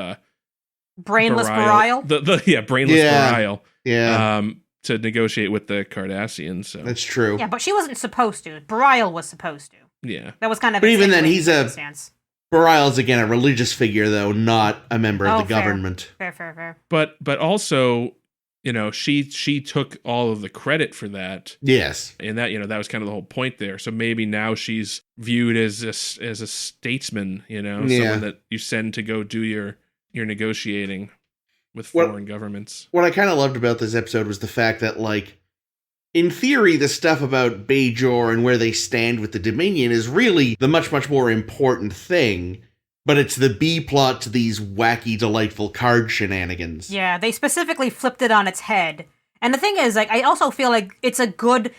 Brainless Bareil. Brainless Bareil. Yeah. To negotiate with the Cardassians. So that's true. Yeah, but she wasn't supposed to. Bareil was supposed to. Yeah, that was kind of. But even then, he's stance. Bareil's again a religious figure, though, not a member of the government. Fair. But also, she took all of the credit for that. Yes. And that, that was kind of the whole point there. So maybe now she's viewed as a statesman, someone that you send to go do your negotiating with foreign governments. What I kind of loved about this episode was the fact that, like, in theory, the stuff about Bajor and where they stand with the Dominion is really the much, much more important thing. But it's the B plot to these wacky, delightful card shenanigans. Yeah, they specifically flipped it on its head. And the thing is, like, I also feel like it's a good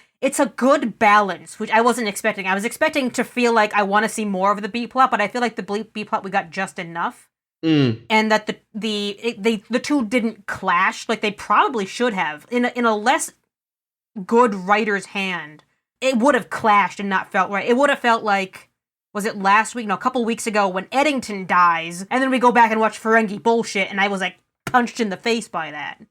balance, which I wasn't expecting. I was expecting to feel like I want to see more of the B plot, but I feel like the B plot we got just enough, and that the two didn't clash like they probably should have. In a less good writer's hand, it would have clashed and not felt right. It would have felt like. Was it last week? No, a couple weeks ago when Eddington dies, and then we go back and watch Ferengi bullshit, and I was, like, punched in the face by that.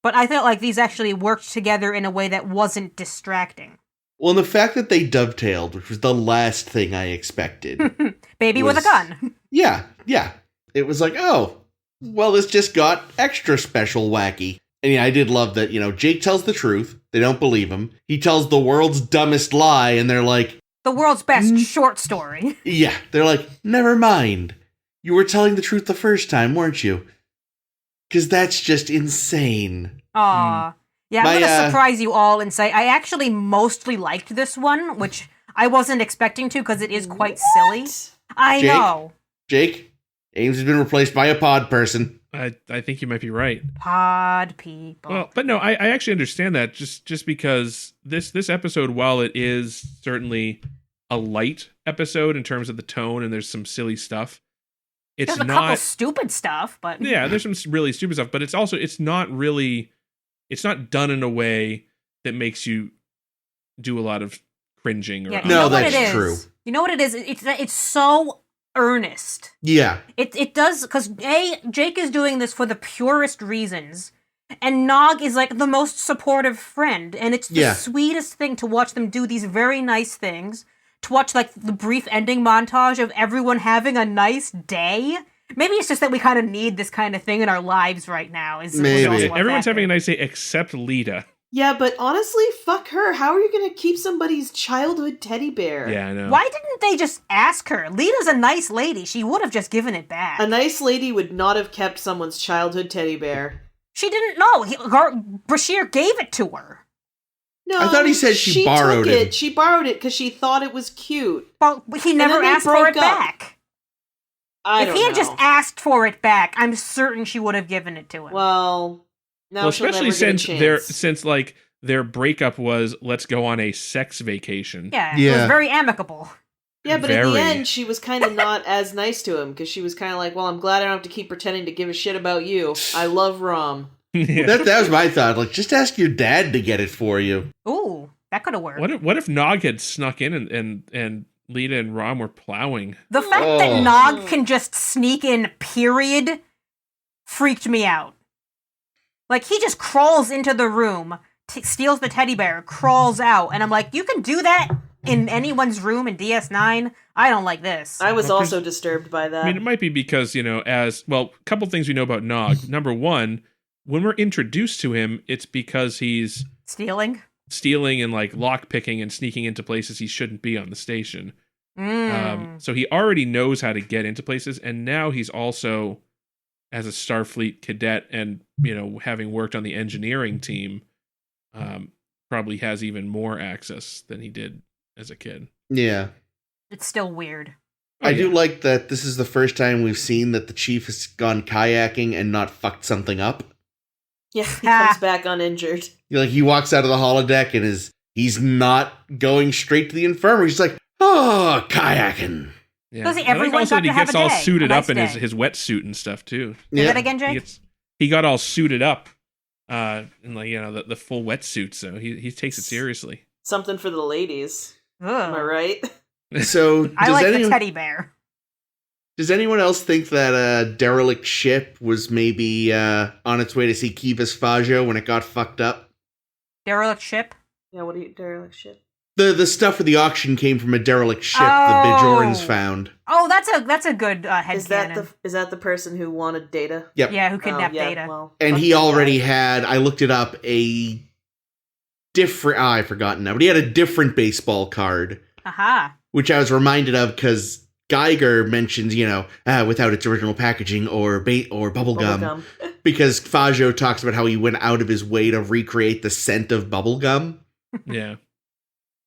But I felt like these actually worked together in a way that wasn't distracting. Well, and the fact that they dovetailed, which was the last thing I expected. Baby with a gun. Yeah. It was like, oh, well, this just got extra special wacky. And yeah, I did love that, Jake tells the truth. They don't believe him. He tells the world's dumbest lie, and they're like, the world's best short story. Yeah, they're like, never mind. You were telling the truth the first time, weren't you? Because that's just insane. Aw. Yeah, I'm going to surprise you all and say I actually mostly liked this one, which I wasn't expecting to because it is quite silly. I know. Jake, Ames has been replaced by a pod person. I think you might be right. Pod people. Well, but no, I actually understand that just because this episode, while it is certainly a light episode in terms of the tone and there's some silly stuff, there's a couple stupid stuff, but yeah, there's some really stupid stuff, but it's not done in a way that makes you do a lot of cringing. Or no, that's true. You know what it is? It's so earnest. Yeah. It does, because Jake is doing this for the purest reasons, and Nog is like the most supportive friend, and it's the sweetest thing to watch them do these very nice things, to watch like the brief ending montage of everyone having a nice day. Maybe it's just that we kind of need this kind of thing in our lives right now. Maybe. Everyone's having a nice day except Lita. Yeah, but honestly, fuck her. How are you going to keep somebody's childhood teddy bear? Yeah, I know. Why didn't they just ask her? Lita's a nice lady. She would have just given it back. A nice lady would not have kept someone's childhood teddy bear. She didn't know. Bashir gave it to her. No, I thought he said she borrowed it. She borrowed it because she thought it was cute. Well, he never asked for it back. If he had just asked for it back, I'm certain she would have given it to him. Well, now especially since their breakup was, let's go on a sex vacation. Yeah. It was very amicable. Yeah, but in the end, she was kind of not as nice to him, because she was kind of like, well, I'm glad I don't have to keep pretending to give a shit about you. I love Rom. Yeah. That was my thought. Like, just ask your dad to get it for you. Ooh, that could have worked. What if Nog had snuck in and Lita and Rom were plowing? The fact that Nog can just sneak in, period, freaked me out. Like, he just crawls into the room, steals the teddy bear, crawls out, and I'm like, you can do that in anyone's room in DS9? I don't like this. I was also disturbed by that. I mean, it might be because, a couple things we know about Nog. Number one, when we're introduced to him, it's because he's stealing and like lockpicking and sneaking into places he shouldn't be on the station. So he already knows how to get into places, and now he's also, as a Starfleet cadet and, having worked on the engineering team, probably has even more access than he did as a kid. Yeah. It's still weird. I do like that this is the first time we've seen that the chief has gone kayaking and not fucked something up. Yeah, he comes back uninjured. Like, he walks out of the holodeck and he's not going straight to the infirmary. He's like, oh, kayaking. Yeah. Does he I like also that he gets all suited up in his wetsuit and stuff too. Say that again, Jake? He got all suited up in the full wetsuit, so he takes it seriously. Something for the ladies. Ugh. Am I right? So I like the teddy bear. Does anyone else think that a derelict ship was maybe on its way to see Kivas Fajo when it got fucked up? Derelict ship? Yeah, what do you derelict ship? The stuff for the auction came from a derelict ship the Bajorans found. Oh, that's a good headcanon. Is that the person who wanted Data? Yep. Yeah, who kidnapped Data. Well, and he already had, I looked it up, a different, I've forgotten now, but he had a different baseball card. Aha. Which I was reminded of because Geiger mentions, without its original packaging or bubblegum. Because Fajo talks about how he went out of his way to recreate the scent of bubblegum. Yeah.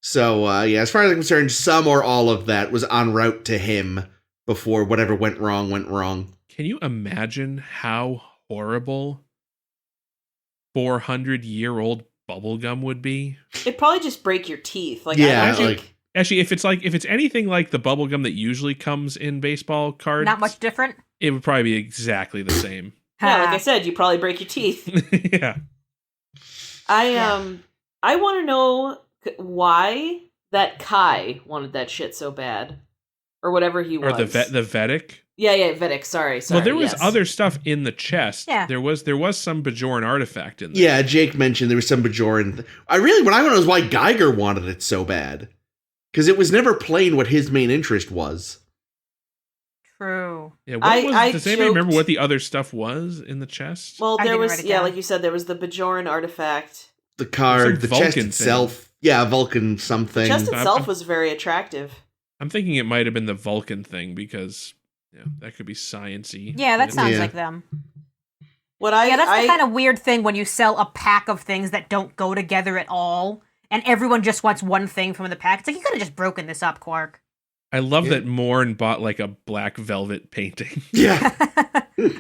So, as far as I'm concerned, some or all of that was en route to him before whatever went wrong. Can you imagine how horrible 400-year-old bubblegum would be? It'd probably just break your teeth. Actually, if it's anything like the bubblegum that usually comes in baseball cards, not much different. It would probably be exactly the same. Yeah, like I said, you probably break your teeth. Yeah. I want to know why that Kai wanted that shit so bad, or whatever he was. Or the Vedic. Yeah, Vedic. Sorry. Well, there was other stuff in the chest. Yeah. There was some Bajoran artifact in there. Yeah, Jake mentioned there was some Bajoran. What I want to know is why Geiger wanted it so bad. Because it was never plain what his main interest was. True. Yeah, does anybody remember what the other stuff was in the chest? Well, there was, like you said, there was the Bajoran artifact. The card, the chest Vulcan itself. Thing. Yeah, Vulcan something. The chest itself was very attractive. I'm thinking it might have been the Vulcan thing because that could be science-y. Yeah, that sounds like them. That's the kind of weird thing when you sell a pack of things that don't go together at all. And everyone just wants one thing from the pack. It's like, you could have just broken this up, Quark. I love that Morn bought like a black velvet painting. Yeah.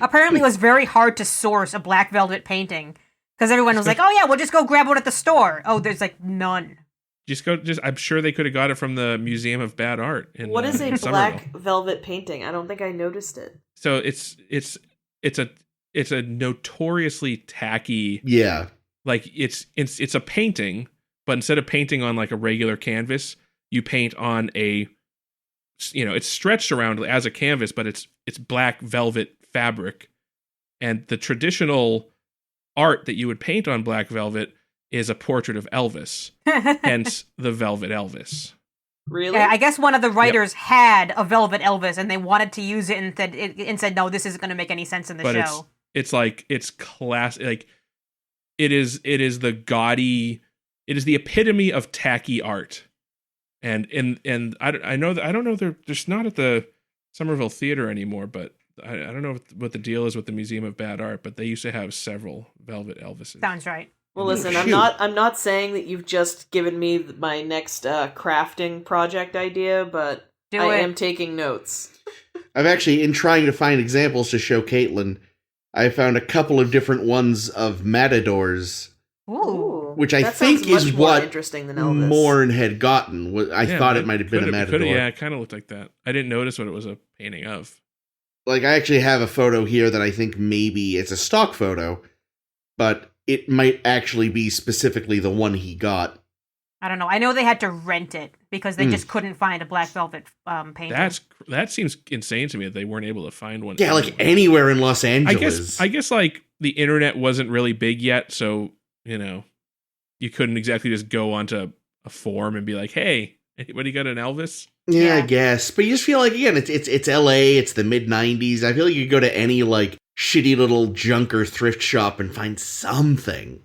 Apparently it was very hard to source a black velvet painting. Because everyone was like, oh yeah, we'll just go grab one at the store. Oh, there's like none. I'm sure they could have got it from the Museum of Bad Art. What is a black velvet painting? I don't think I noticed it. So it's a notoriously tacky. Yeah. Like it's a painting. But instead of painting on like a regular canvas, you paint on it's stretched around as a canvas, but it's black velvet fabric. And the traditional art that you would paint on black velvet is a portrait of Elvis, hence the Velvet Elvis. Really? Yeah, I guess one of the writers had a Velvet Elvis, and they wanted to use it and said, no, this isn't going to make any sense in the show. It's class. Like it is the gaudy. It is the epitome of tacky art, and I know that I don't know they're just not at the Somerville Theater anymore, but I don't know what the deal is with the Museum of Bad Art, but they used to have several Velvet Elvises. Sounds right. Well, listen, I'm not saying that you've just given me my next crafting project idea, but I am taking notes. I've actually, in trying to find examples to show Caitlin, I found a couple of different ones of matadors Ooh. which I that think sounds much is more what interesting than Elvis. Morn had gotten. I thought it might have been a matador. Yeah, it kind of looked like that. I didn't notice what it was a painting of. Like, I actually have a photo here that I think maybe it's a stock photo, but it might actually be specifically the one he got. I don't know. I know they had to rent it because they just couldn't find a black velvet painting. That seems insane to me that they weren't able to find one. Yeah, like anywhere in Los Angeles. I guess like the internet wasn't really big yet, so you couldn't exactly just go onto a forum and be like, "Hey, anybody got an Elvis?" Yeah, I guess. But you just feel like, again, it's LA, it's the mid 90s. I feel like you could go to any like shitty little junk or thrift shop and find something.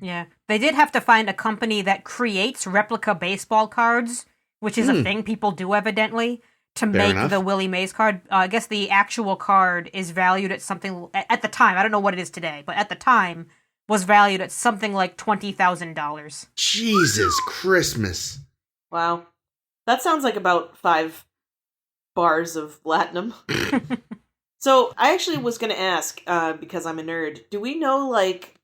Yeah. They did have to find a company that creates replica baseball cards, which is a thing people do evidently, to make enough. the Willie Mays card. I guess the actual card is valued at something, at the time, I don't know what it is today, but at the time was valued at something like $20,000. Jesus Christmas. Wow. That sounds like about 5 bars of platinum. So I actually was going to ask, because I'm a nerd, do we know, like,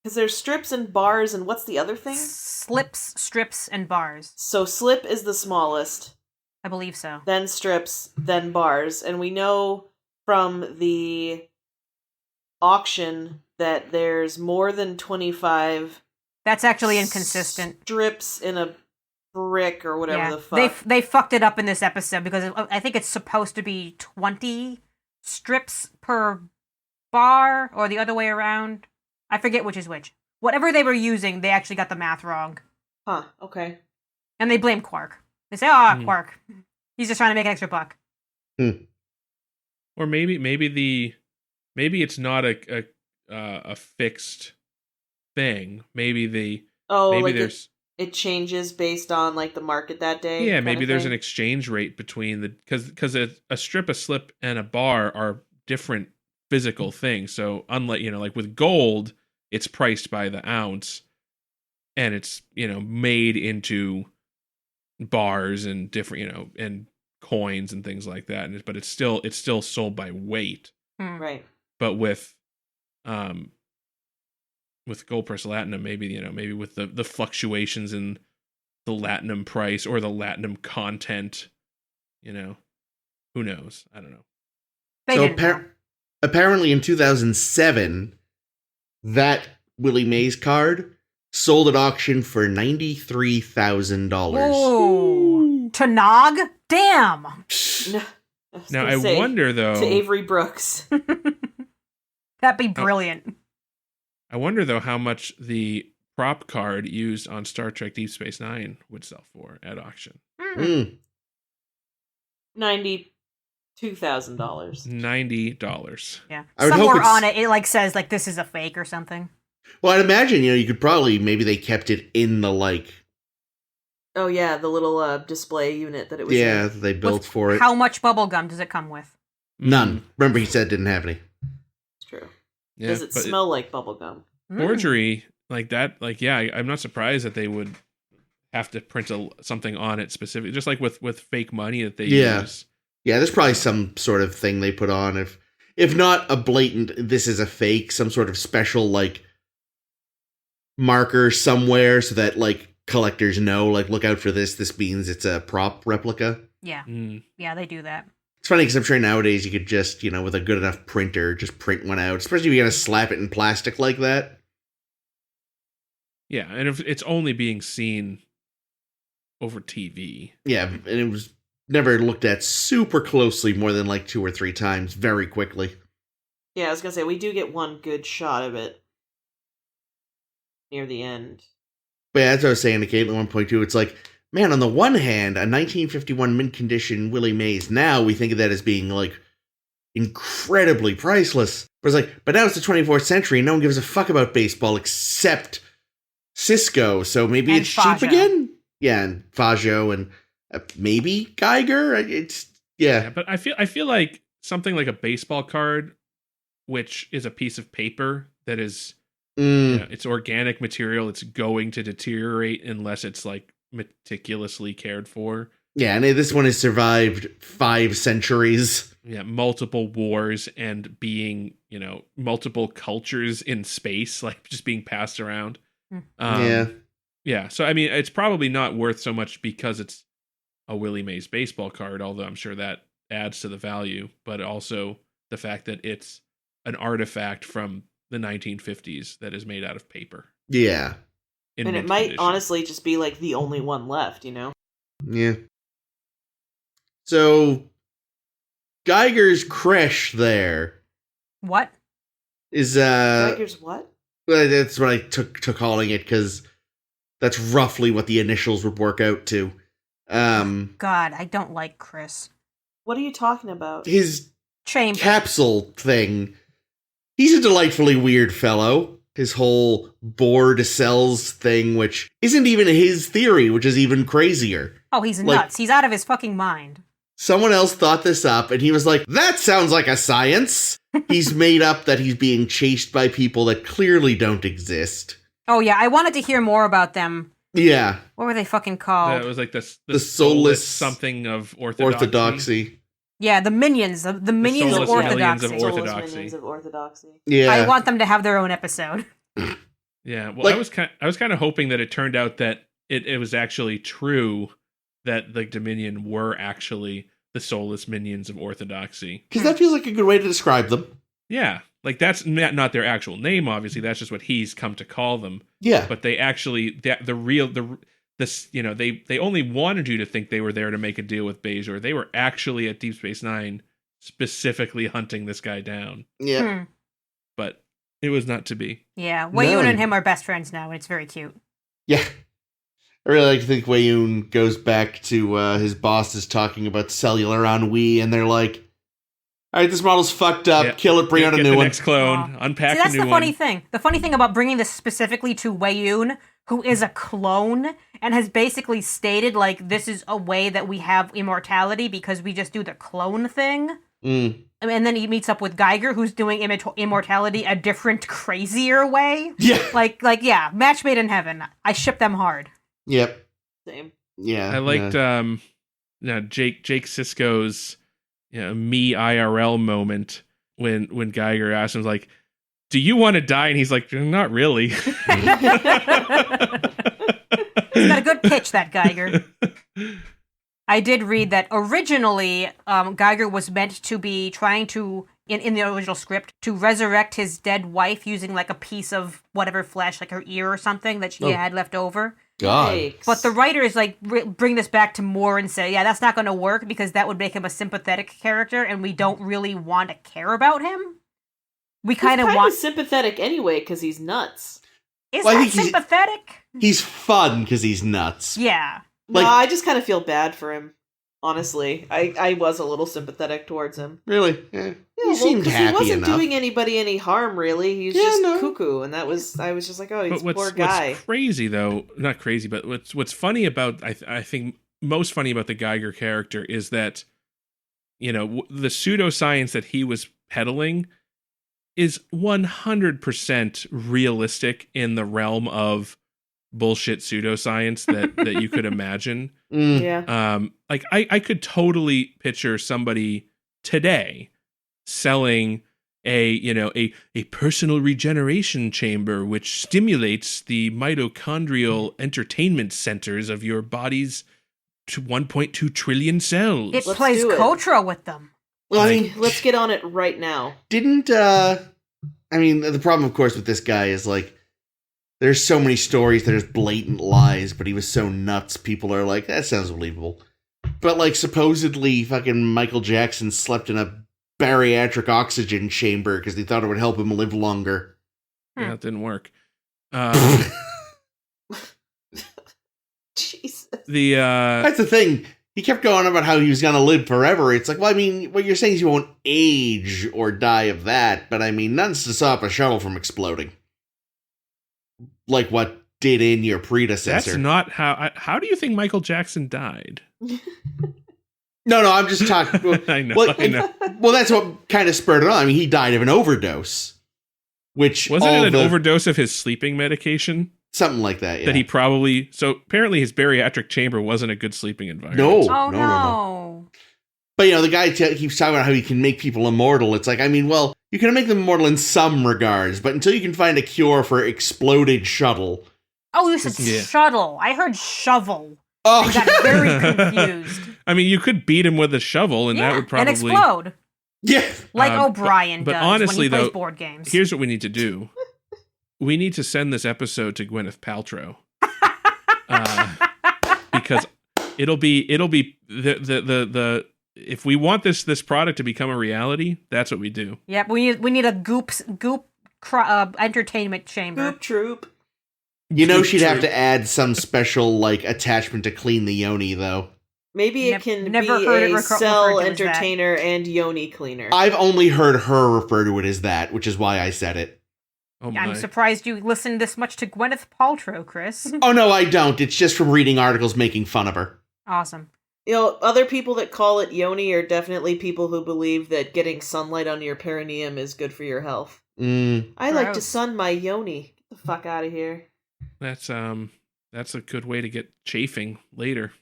because there's strips and bars, and what's the other thing? Slips, strips, and bars. So slip is the smallest, I believe so. then strips, then bars. And we know from the auction that there's more than 25 That's actually inconsistent. strips in a brick or whatever the fuck. They fucked it up in this episode because I think it's supposed to be 20 strips per bar or the other way around. I forget which is which. Whatever they were using, they actually got the math wrong. Huh, okay. And they blame Quark. They say, Quark. He's just trying to make an extra buck. Or maybe it's not a fixed thing. Maybe like there's it changes based on like the market that day. Yeah, maybe there's an exchange rate between because a strip, a slip, and a bar are different physical things. So unlike like with gold, it's priced by the ounce, and it's made into bars and different and coins and things like that. But it's still sold by weight. Right. But with gold press latinum, maybe with the fluctuations in the latinum price or the latinum content, who knows? I don't know. So apparently in 2007, that Willie Mays card sold at auction for $93,000. Whoa. To Nog? Damn. Now I wonder though. To Avery Brooks. That'd be brilliant. I wonder though how much the prop card used on Star Trek Deep Space Nine would sell for at auction. $92,000. $90. Yeah. I would Somewhere hope on it says like this is a fake or something. Well, I'd imagine, you could probably, maybe they kept it in the, Oh, yeah, the little display unit that it was in. they built for it. How much bubble gum does it come with? None. Remember, he said it didn't have any. It's true. Yeah, Does it smell like bubblegum? Forgery like that, I'm not surprised that they would have to print something on it specifically, just like with fake money that they use. Yeah, there's probably some sort of thing they put on. If not a blatant, this is a fake, some sort of special, marker somewhere so that, collectors know, look out for this. This means it's a prop replica. Yeah. Yeah, they do that. It's funny because I'm sure nowadays you could just, with a good enough printer, just print one out. Especially if you're going to slap it in plastic like that. Yeah, and if it's only being seen over TV. Yeah, and it was never looked at super closely more than 2 or 3 times very quickly. Yeah, I was going to say, we do get one good shot of it near the end. But yeah, that's what I was saying to Caitlin at one point too. It's man, on the one hand, a 1951 mint condition Willie Mays, now we think of that as being incredibly priceless. But it's but now it's the 24th century and no one gives a fuck about baseball except Cisco. So maybe and it's Fajo. cheap again? Yeah, and Fajo and maybe Geiger. Yeah. But I feel like something like a baseball card, which is a piece of paper that is it's organic material. It's going to deteriorate unless it's meticulously cared for. Yeah, and this one has survived 5 centuries. Yeah, multiple wars and being, multiple cultures in space, like just being passed around. Yeah. Yeah, so I mean, it's probably not worth so much because it's a Willie Mays baseball card, although I'm sure that adds to the value, but also the fact that it's an artifact from the 1950s that is made out of paper. Yeah. And it might honestly just be like the only one left, Yeah. So, Geiger's creche there What? is Geiger's what? That's what I took to calling it, because that's roughly what the initials would work out to. God, I don't like Chris. What are you talking about? His Chamber. capsule thing. He's a delightfully weird fellow. His whole bored cells thing, which isn't even his theory, which is even crazier. Oh, he's nuts. He's out of his fucking mind. Someone else thought this up, and he was like, that sounds like a science. He's made up that he's being chased by people that clearly don't exist. Oh, yeah, I wanted to hear more about them. Yeah. What were they fucking called? It was like the soulless something of orthodoxy. Yeah, the minions. The minions of orthodoxy. Minions of orthodoxy. Yeah. I want them to have their own episode. Yeah, well, I was kind of hoping that it turned out that it was actually true that the Dominion were actually the soulless minions of orthodoxy. Because that feels like a good way to describe them. Yeah, like that's not their actual name, obviously. That's just what he's come to call them. Yeah. But they actually, they only wanted you to think they were there to make a deal with Bajor. They were actually at Deep Space Nine specifically hunting this guy down. Yeah. But it was not to be. Yeah, Wayun and him are best friends now, and it's very cute. Yeah. I really like to think Wayun goes back to his bosses talking about cellular ennui, and they're like, all right, this model's fucked up. Kill it, bring out a new one. Next clone, unpack the new one. That's the funny thing. The funny thing about bringing this specifically to Wayun, who is a clone, and has basically stated, like, this is a way that we have immortality because we just do the clone thing. And then he meets up with Geiger, who's doing immortality a different, crazier way. Yeah. Like, yeah, match made in heaven. I ship them hard. Yep. Same. Yeah. I liked Jake Sisko's me IRL moment when Geiger asked him, like, do you want to die? And he's like, not really. He's got a good pitch, that Geiger. I did read that originally Geiger was meant to be trying to, in the original script, to resurrect his dead wife using like a piece of whatever flesh, like her ear or something that she had left over. God. Yikes. But the writers like bring this back to Moore and say, yeah, that's not going to work because that would make him a sympathetic character, and we don't really want to care about him. We kind of want sympathetic anyway because he's nuts. Is that sympathetic? He's fun because he's nuts. Yeah. Like, no, I just kind of feel bad for him. Honestly, I was a little sympathetic towards him. Really? Yeah. He seemed happy he wasn't enough. doing anybody any harm, really. He's just cuckoo, and I was just like, oh, he's a poor guy. What's crazy, though, not crazy, but what's funny about, I think most funny about the Geiger character is that, the pseudoscience that he was peddling is 100% realistic in the realm of bullshit pseudoscience that you could imagine. Yeah. Like I could totally picture somebody today selling a personal regeneration chamber which stimulates the mitochondrial entertainment centers of your body's 1.2 trillion cells. It plays Kotra with them. Well, I mean, let's get on it right now. The problem, of course, with this guy is like, there's so many stories that are blatant lies, but he was so nuts, people are like, that sounds believable. But, like, supposedly fucking Michael Jackson slept in a bariatric oxygen chamber because they thought it would help him live longer. Yeah, it didn't work. Jesus. That's the thing. He kept going on about how he was going to live forever. It's like, well, I mean, what you're saying is you won't age or die of that, but I mean, nothing's to stop a shuttle from exploding. Like what did in your predecessor. That's not how do you think Michael Jackson died? No, I'm just talking. I know. Well, that's what kind of spurred it on. I mean, he died of an overdose. Which wasn't it an overdose of his sleeping medication? Something like that, yeah. That he probably... So apparently his bariatric chamber wasn't a good sleeping environment. No. But, the guy keeps talking about how he can make people immortal. It's like, you can make them immortal in some regards, but until you can find a cure for exploded shuttle. Oh, you said shuttle. I heard shovel. Oh, I got very confused. You could beat him with a shovel, and that would probably... and explode. Yeah. Like O'Brien but does honestly, when he plays though, board games. Here's what we need to do. We need to send this episode to Gwyneth Paltrow. Because it'll be the if we want this product to become a reality, that's what we do. Yep, we need a goop entertainment chamber. Goop troop. She'd have to add some special attachment to clean the yoni, though. Maybe it can be a cell entertainer and yoni cleaner. I've only heard her refer to it as that, which is why I said it. Oh my. I'm surprised you listened this much to Gwyneth Paltrow, Chris. Oh, no, I don't. It's just from reading articles making fun of her. Awesome. Other people that call it yoni are definitely people who believe that getting sunlight on your perineum is good for your health. I like to sun my yoni. Get the fuck out of here. That's a good way to get chafing later.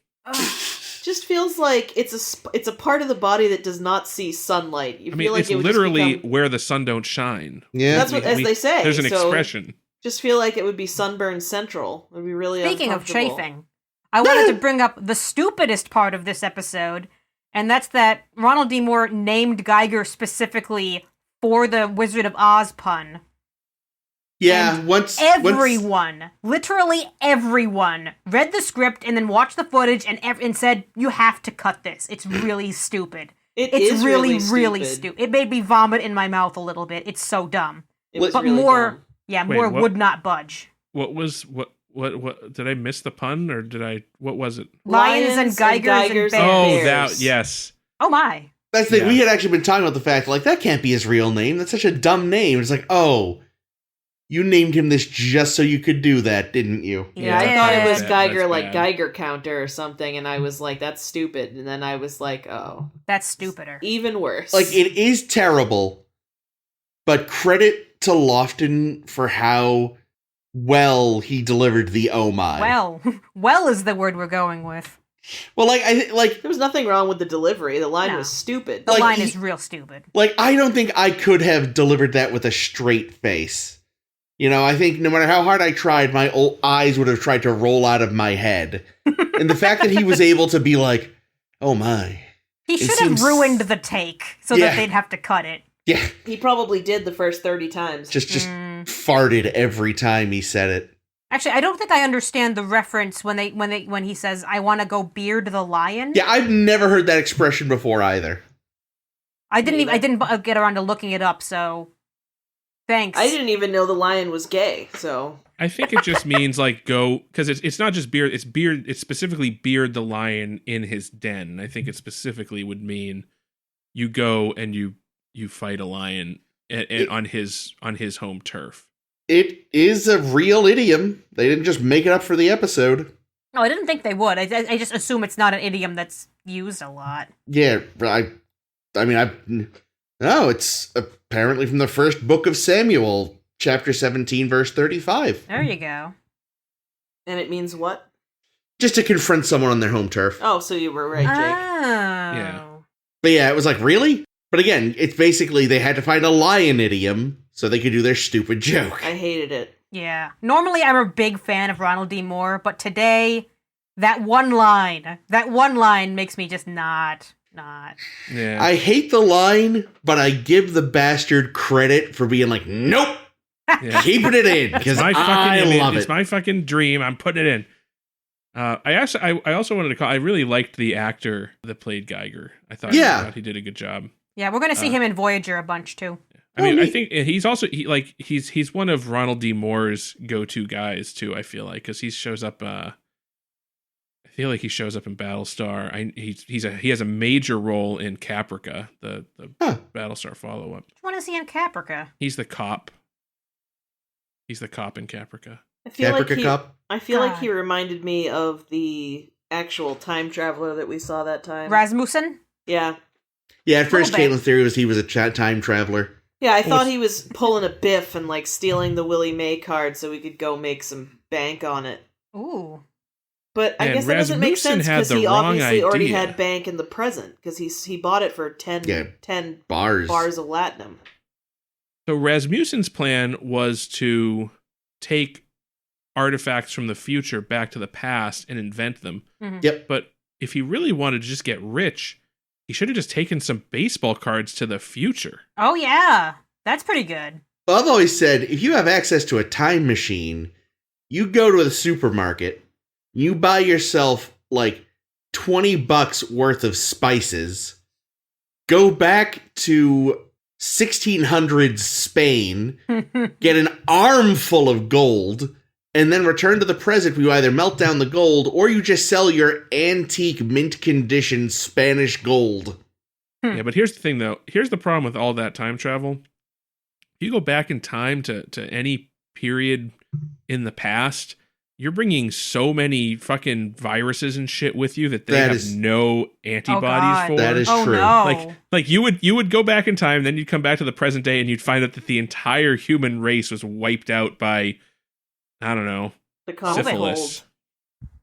Just feels like it's a part of the body that does not see sunlight. You feel like it's it would literally just where the sun don't shine. Yeah, that's what they say. There's an expression. Just feel like it would be sunburn central. It would be really Speaking of uncomfortable. chafing, I wanted to bring up the stupidest part of this episode, and that's that Ronald D. Moore named Geiger specifically for the Wizard of Oz pun. Yeah, literally everyone, read the script and then watched the footage and said, you have to cut this. It's really stupid. It's really stupid. It made me vomit in my mouth a little bit. It's so dumb. But really Moore, dumb. Yeah, Moore would not budge. What did I miss the pun, or what was it? Lions and Geigers and bears. Oh, that, yes. Oh my. That's the thing. We had actually been talking about the fact, that can't be his real name. That's such a dumb name. It's like, oh, you named him this just so you could do that, didn't you? Yeah, I thought it was Geiger, Geiger counter or something, and I was like, that's stupid. And then I was like, oh. That's stupider. Even worse. It is terrible, but credit to Lofton for how well he delivered the oh my. Well is the word we're going with. Well, there was nothing wrong with the delivery. The line was stupid. The line is real stupid. I don't think I could have delivered that with a straight face. I think no matter how hard I tried, my old eyes would have tried to roll out of my head. And the fact that he was able to be like, oh my. He should have ruined the take so that they'd have to cut it. Yeah. He probably did the first 30 times. Just farted every time he said it. Actually, I don't think I understand the reference when he says, I want to go beard the lion. Yeah, I've never heard that expression before either. I didn't get around to looking it up, so thanks. I didn't even know the lion was gay, so. I think it just means go, because it's not just beard, it's specifically beard the lion in his den. I think it specifically would mean you go and you fight a lion on his home turf. It is a real idiom. They didn't just make it up for the episode. No, I didn't think they would. I just assume it's not an idiom that's used a lot. Yeah, it's apparently from the first book of Samuel, chapter 17, verse 35. There you go. And it means what? Just to confront someone on their home turf. Oh, so you were right, Jake. Oh. Yeah. But yeah, it was really? But again, it's basically they had to find a lion idiom so they could do their stupid joke. I hated it. Yeah. Normally I'm a big fan of Ronald D. Moore, but today, that one line makes me just not. Yeah. I hate the line, but I give the bastard credit for being like, nope, keeping it in, because I love it. It's my fucking dream. I'm putting it in. I also wanted to call. I really liked the actor that played Geiger. I thought he did a good job. Yeah, we're gonna see him in Voyager a bunch too. I think he's also he's one of Ronald D. Moore's go-to guys too. I feel like because he shows up. I feel like he shows up in Battlestar. He has a major role in Caprica, the Battlestar follow-up. What do you want to see in Caprica? He's the cop. He's the cop in Caprica. I feel Cop? I feel like he reminded me of the actual time traveler that we saw that time. Rasmussen? Yeah. Yeah, at first Caitlin's theory was he was a time traveler. Yeah, I thought he was pulling a Biff and like stealing the Willie Mae card so we could go make some bank on it. Ooh. But I guess that doesn't make sense because he obviously already had bank in the present because he bought it for 10 bars of latinum. So Rasmussen's plan was to take artifacts from the future back to the past and invent them. Mm-hmm. Yep. But if he really wanted to just get rich, he should have just taken some baseball cards to the future. Oh, yeah. That's pretty good. Well, I've always said, if you have access to a time machine, you go to the supermarket, you buy yourself like $20 worth of spices, go back to 1600s Spain, get an armful of gold, and then return to the present where you either melt down the gold or you just sell your antique mint condition Spanish gold. Yeah, but here's the thing, though. Here's the problem with all that time travel. If you go back in time to any period in the past, you're bringing so many fucking viruses and shit with you that they have no antibodies for. That is true. No. Like you would go back in time, then you'd come back to the present day, and you'd find out that the entire human race was wiped out by, I don't know, The common syphilis,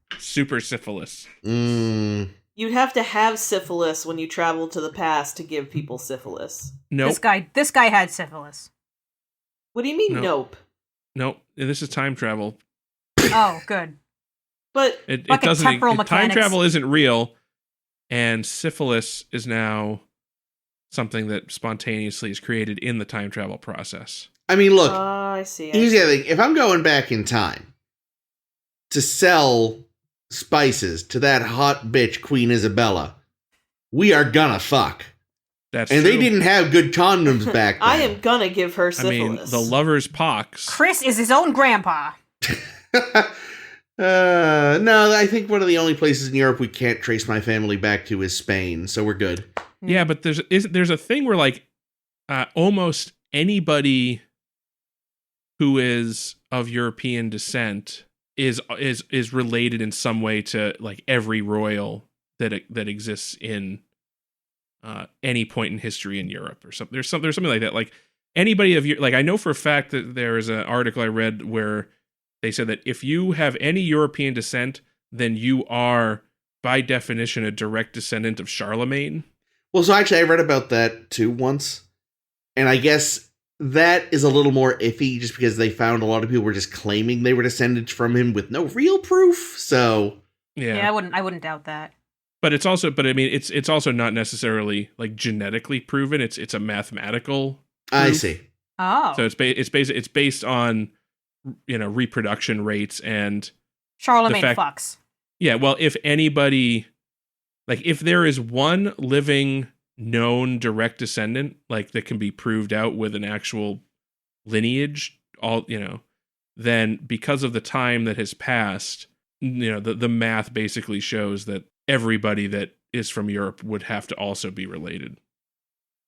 cold. super syphilis. You'd have to have syphilis when you travel to the past to give people syphilis. Nope. This guy had syphilis. What do you mean, nope? Nope. This is time travel. Oh, good. But It Fucking doesn't. temporal Time mechanics. travel isn't real, and syphilis is now something that spontaneously is created in the time travel process. I mean, look, I see. here's the other thing. If I'm going back in time to sell spices to that hot bitch, Queen Isabella, we are gonna fuck. That's And true. they didn't have good condoms back then. I am gonna give her I syphilis. mean, the lover's pox. Chris is his own grandpa. No, I think one of the only places in Europe we can't trace my family back to is Spain, so we're good. Yeah, but there's a thing where like almost anybody who is of European descent is related in some way to like every royal that exists in any point in history in Europe or something. There's something like that. Like anybody of your, like I know for a fact that there is an article I read where they said that if you have any European descent, then you are by definition a direct descendant of Charlemagne. Well, so actually I read about that too once, and I guess that is a little more iffy just because they found a lot of people were just claiming they were descended from him with no real proof, so... Yeah, I wouldn't doubt that. But it's also, I mean, it's also not necessarily like genetically proven. It's a mathematical proof. I see. Oh. So it's based on, you know, reproduction rates and Charlemagne the fact- fucks. yeah. Well, if anybody, like, if there is one living known direct descendant, like that can be proved out with an actual lineage, all you know, then because of the time that has passed, you know, the math basically shows that everybody that is from Europe would have to also be related.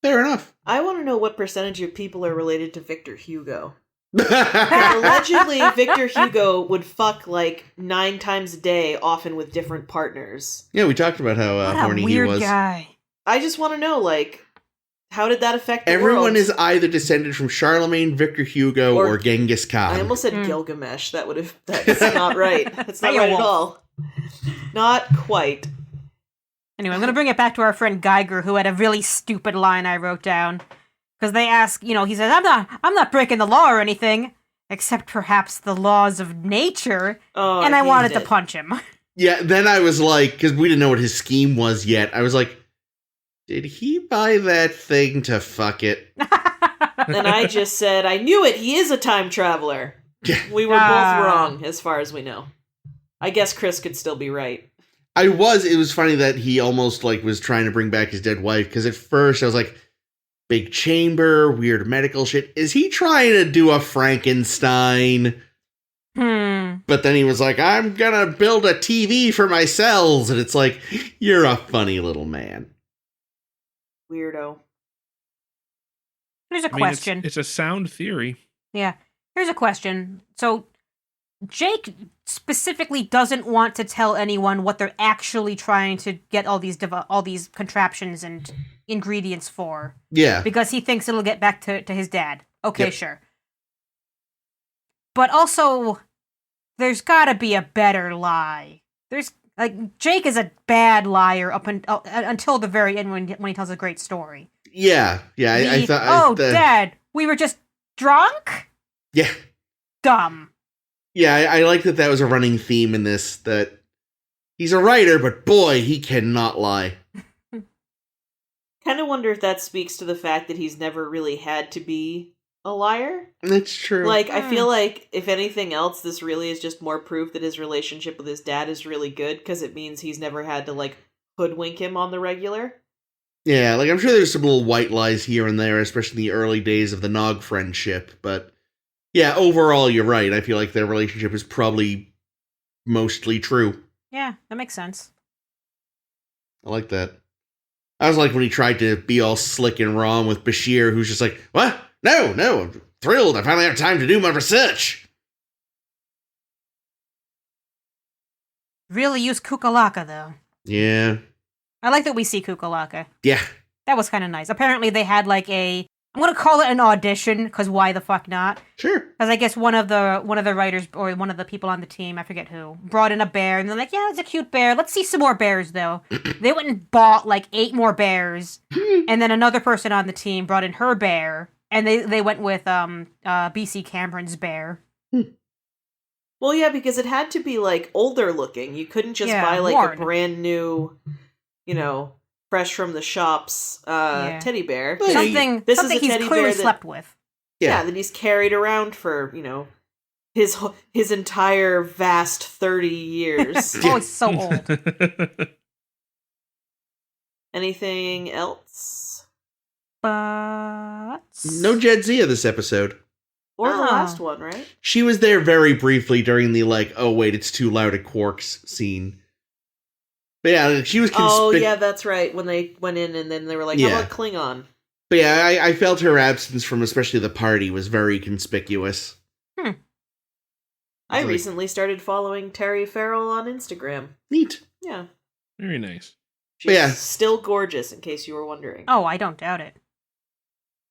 Fair enough. I want to know what percentage of people are related to Victor Hugo. Allegedly, Victor Hugo would fuck like 9 times a day, often with different partners. Yeah, we talked about how What a horny he weird was. guy. I just want to know, like, how did that affect the Everyone world? is either descended from Charlemagne, Victor Hugo, or Genghis Khan. I almost said Gilgamesh. That's not right. That's not right at all. Not quite. Anyway, I'm going to bring it back to our friend Geiger, who had a really stupid line I wrote down. Because they ask, you know, he says, I'm not breaking the law or anything, except perhaps the laws of nature. Oh, and I wanted to it. punch him. Yeah, then I was like, because we didn't know what his scheme was yet, I was like, did he buy that thing to fuck it? And I just said, I knew it. He is a time traveler. We were both wrong, as far as we know. I guess Chris could still be right. It was funny that he almost like was trying to bring back his dead wife, because at first I was like, big chamber, weird medical shit. Is he trying to do a Frankenstein? But then he was like, I'm gonna build a TV for my cells. And it's like, you're a funny little man. Weirdo. Here's a question. It's a sound theory. Yeah. Here's a question. So, Jake specifically doesn't want to tell anyone what they're actually trying to get all these contraptions and ingredients for. Yeah. Because he thinks it'll get back to his dad. Okay, Yep. sure. But also, there's gotta be a better lie. There's, like, Jake is a bad liar until the very end when he tells a great story. Yeah. I thought. Dad, we were just drunk? Yeah. Dumb. Yeah, I like that was a running theme in this, that he's a writer, but boy, he cannot lie. Kind of wonder if that speaks to the fact that he's never really had to be a liar. That's true. Like, I feel like, if anything else, this really is just more proof that his relationship with his dad is really good, because it means he's never had to, like, hoodwink him on the regular. Yeah, like, I'm sure there's some little white lies here and there, especially in the early days of the Nog friendship, but yeah, overall, you're right. I feel like their relationship is probably mostly true. Yeah, that makes sense. I like that. I was like when he tried to be all slick and wrong with Bashir, who's just like, what? No, I'm thrilled. I finally have time to do my research. Really use Kukalaka, though. Yeah. I like that we see Kukalaka. Yeah. That was kind of nice. Apparently they had like I'm going to call it an audition, because why the fuck not? Sure. Because I guess one of the writers, or one of the people on the team, I forget who, brought in a bear, and they're like, yeah, it's a cute bear. Let's see some more bears, though. They went and bought like 8 more bears, and then another person on the team brought in her bear, and they went with BC Cameron's bear. Well, yeah, because it had to be, like, older looking. You couldn't just buy, like, worn. a brand new, fresh from the shops teddy bear. But Something This is a he's teddy clearly bear that- slept with. Yeah, that he's carried around for, his entire vast 30 years. Oh, it's so old. Anything else? But No Jedzia this episode. Or the Oh. last one, right? She was there very briefly during the, like, oh wait, it's too loud at Quarks scene. But yeah, she was Oh, yeah, that's right. When they went in and then they were like, how Yeah. about Klingon? But yeah, I felt her absence from especially the party was very conspicuous. I Like- recently started following Terry Farrell on Instagram. Neat. Yeah. Very nice. She's Yeah. still gorgeous, in case you were wondering. oh, I don't doubt it.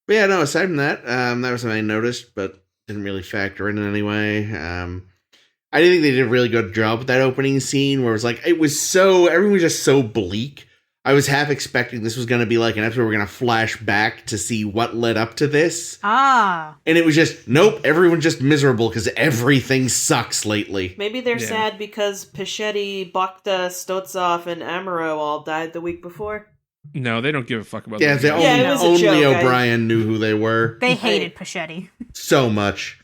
But yeah, no, aside from that, that was something I noticed, but didn't really factor in any way. I didn't think they did a really good job with that opening scene where it was like, everyone was just so bleak. I was half expecting this was going to be like an episode we're going to flash back to see what led up to this. Ah. And it was just, nope, everyone's just miserable because everything sucks lately. Maybe they're Yeah. sad because Pichetti, Bokta, Stotsov, and Amaro all died the week before. No, they don't give a fuck about Yeah, those the guys. Yeah, it was a only joke, O'Brien knew who they were. They hated Pachetti. So much.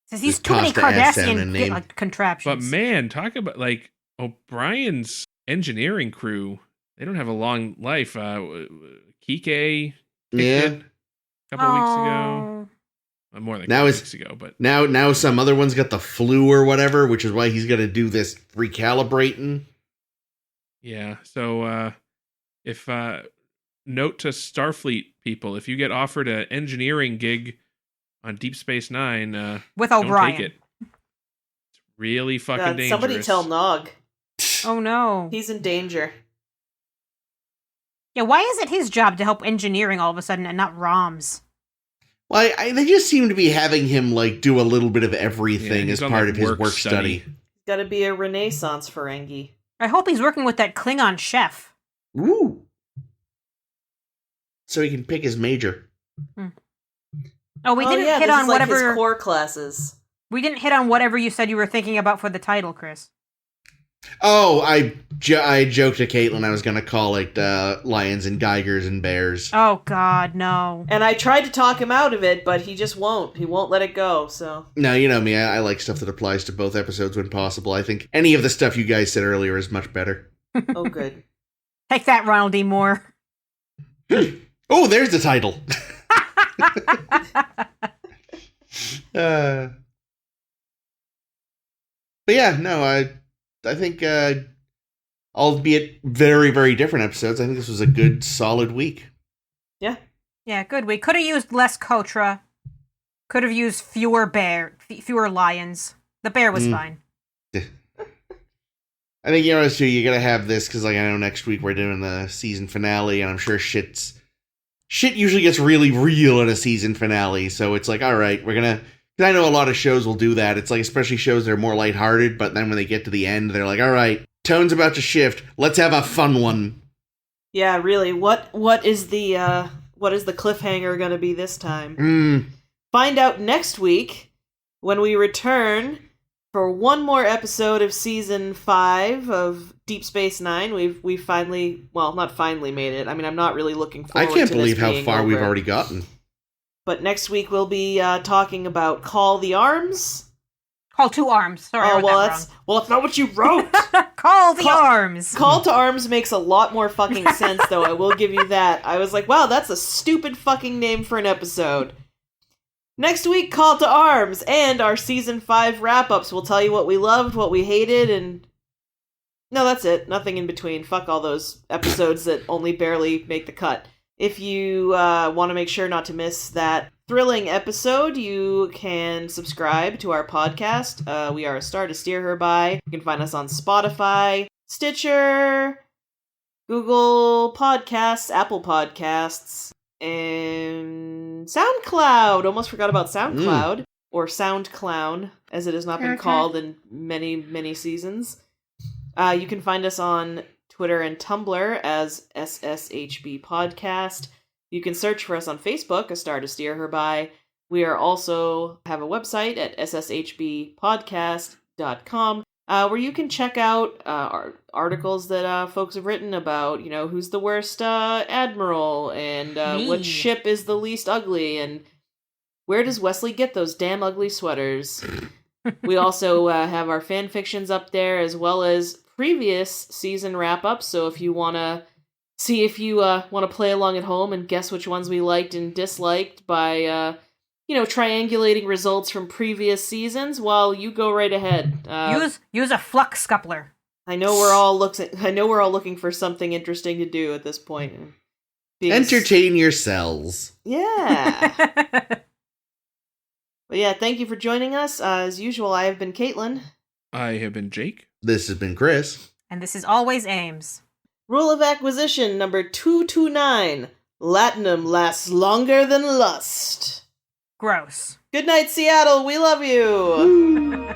Says he's Just too many tossed the S down in name. Kardashian contraptions. But man, talk about like O'Brien's engineering crew. They don't have a long life. Kike, Yeah. a couple weeks ago. More than a Now couple it's- weeks ago, but Now some other one's got the flu or whatever, which is why he's got to do this recalibrating. yeah. So if note to Starfleet people, if you get offered an engineering gig on Deep Space Nine, With don't O'Brien. take it. It's really fucking God, dangerous. somebody tell Nog. Oh no. He's in danger. Yeah, why is it his job to help engineering all of a sudden and not Rom's? Well, they just seem to be having him like do a little bit of everything Yeah, as he's on, part like, of his work work study. study. Got to be a renaissance Ferengi. I hope he's working with that Klingon chef. Ooh. So he can pick his major. Oh, we didn't hit this on is like whatever his core classes. we didn't hit on whatever you said you were thinking about for the title, Chris. Oh, I joked to Caitlin I was going to call it Lions and Geigers and Bears. Oh God, no. And I tried to talk him out of it, but he just won't. He won't let it go, so. No, you know me. I like stuff that applies to both episodes when possible. I think any of the stuff you guys said earlier is much better. Oh, good. Take that, Ronald D. Moore. Oh, there's the title. But yeah, no, I think, albeit very, very different episodes, I think this was a good, solid week. Yeah, good. We could have used less Kotra. Could have used fewer lions. The bear was fine. I think, you know, too, you gotta have this, because, like, I know next week we're doing the season finale, and I'm sure shit's shit usually gets really real in a season finale. So it's like, all right, we're gonna. Because I know a lot of shows will do that. It's like, especially shows that are more lighthearted, but then when they get to the end, they're like, all right, tone's about to shift. Let's have a fun one. Yeah, really. What is the cliffhanger going to be this time? Find out next week when we return for one more episode of season 5 of Deep Space Nine. We've finally, well, not finally made it. I mean, I'm not really looking forward to I can't this believe how being far over. we've already gotten. But next week we'll be talking about Call the Arms. Call to Arms. Sorry, I wrote that that's not what you wrote. wrong. Call the Arms. Call to Arms makes a lot more fucking sense, though. I will give you that. I was like, wow, that's a stupid fucking name for an episode. Next week, Call to Arms, and our season 5 wrap-ups. We'll tell you what we loved, what we hated, and no, that's it. Nothing in between. Fuck all those episodes that only barely make the cut. If you want to make sure not to miss that thrilling episode, you can subscribe to our podcast. We are A Star to Steer Her By. You can find us on Spotify, Stitcher, Google Podcasts, Apple Podcasts, and SoundCloud. Almost forgot about SoundCloud, or SoundClown, as it has not been called in many, many seasons. You can find us on Twitter and Tumblr as SSHB Podcast. You can search for us on Facebook, A Star to Steer Her By. We are also have a website at sshbpodcast.com, where you can check out our articles that folks have written about, who's the worst admiral, and what ship is the least ugly, and where does Wesley get those damn ugly sweaters. We also have our fan fictions up there, as well as previous season wrap-ups, so if you want to see if you want to play along at home and guess which ones we liked and disliked by, triangulating results from previous seasons, well, you go right ahead. Use a flux scoupler. I know we're all looking for something interesting to do at this point. Entertain yourselves. Yeah. But yeah, thank you for joining us. As usual, I have been Caitlin. I have been Jake. This has been Chris. And this is always Ames. Rule of acquisition number 229. Latinum lasts longer than lust. Gross. Good night, Seattle. We love you.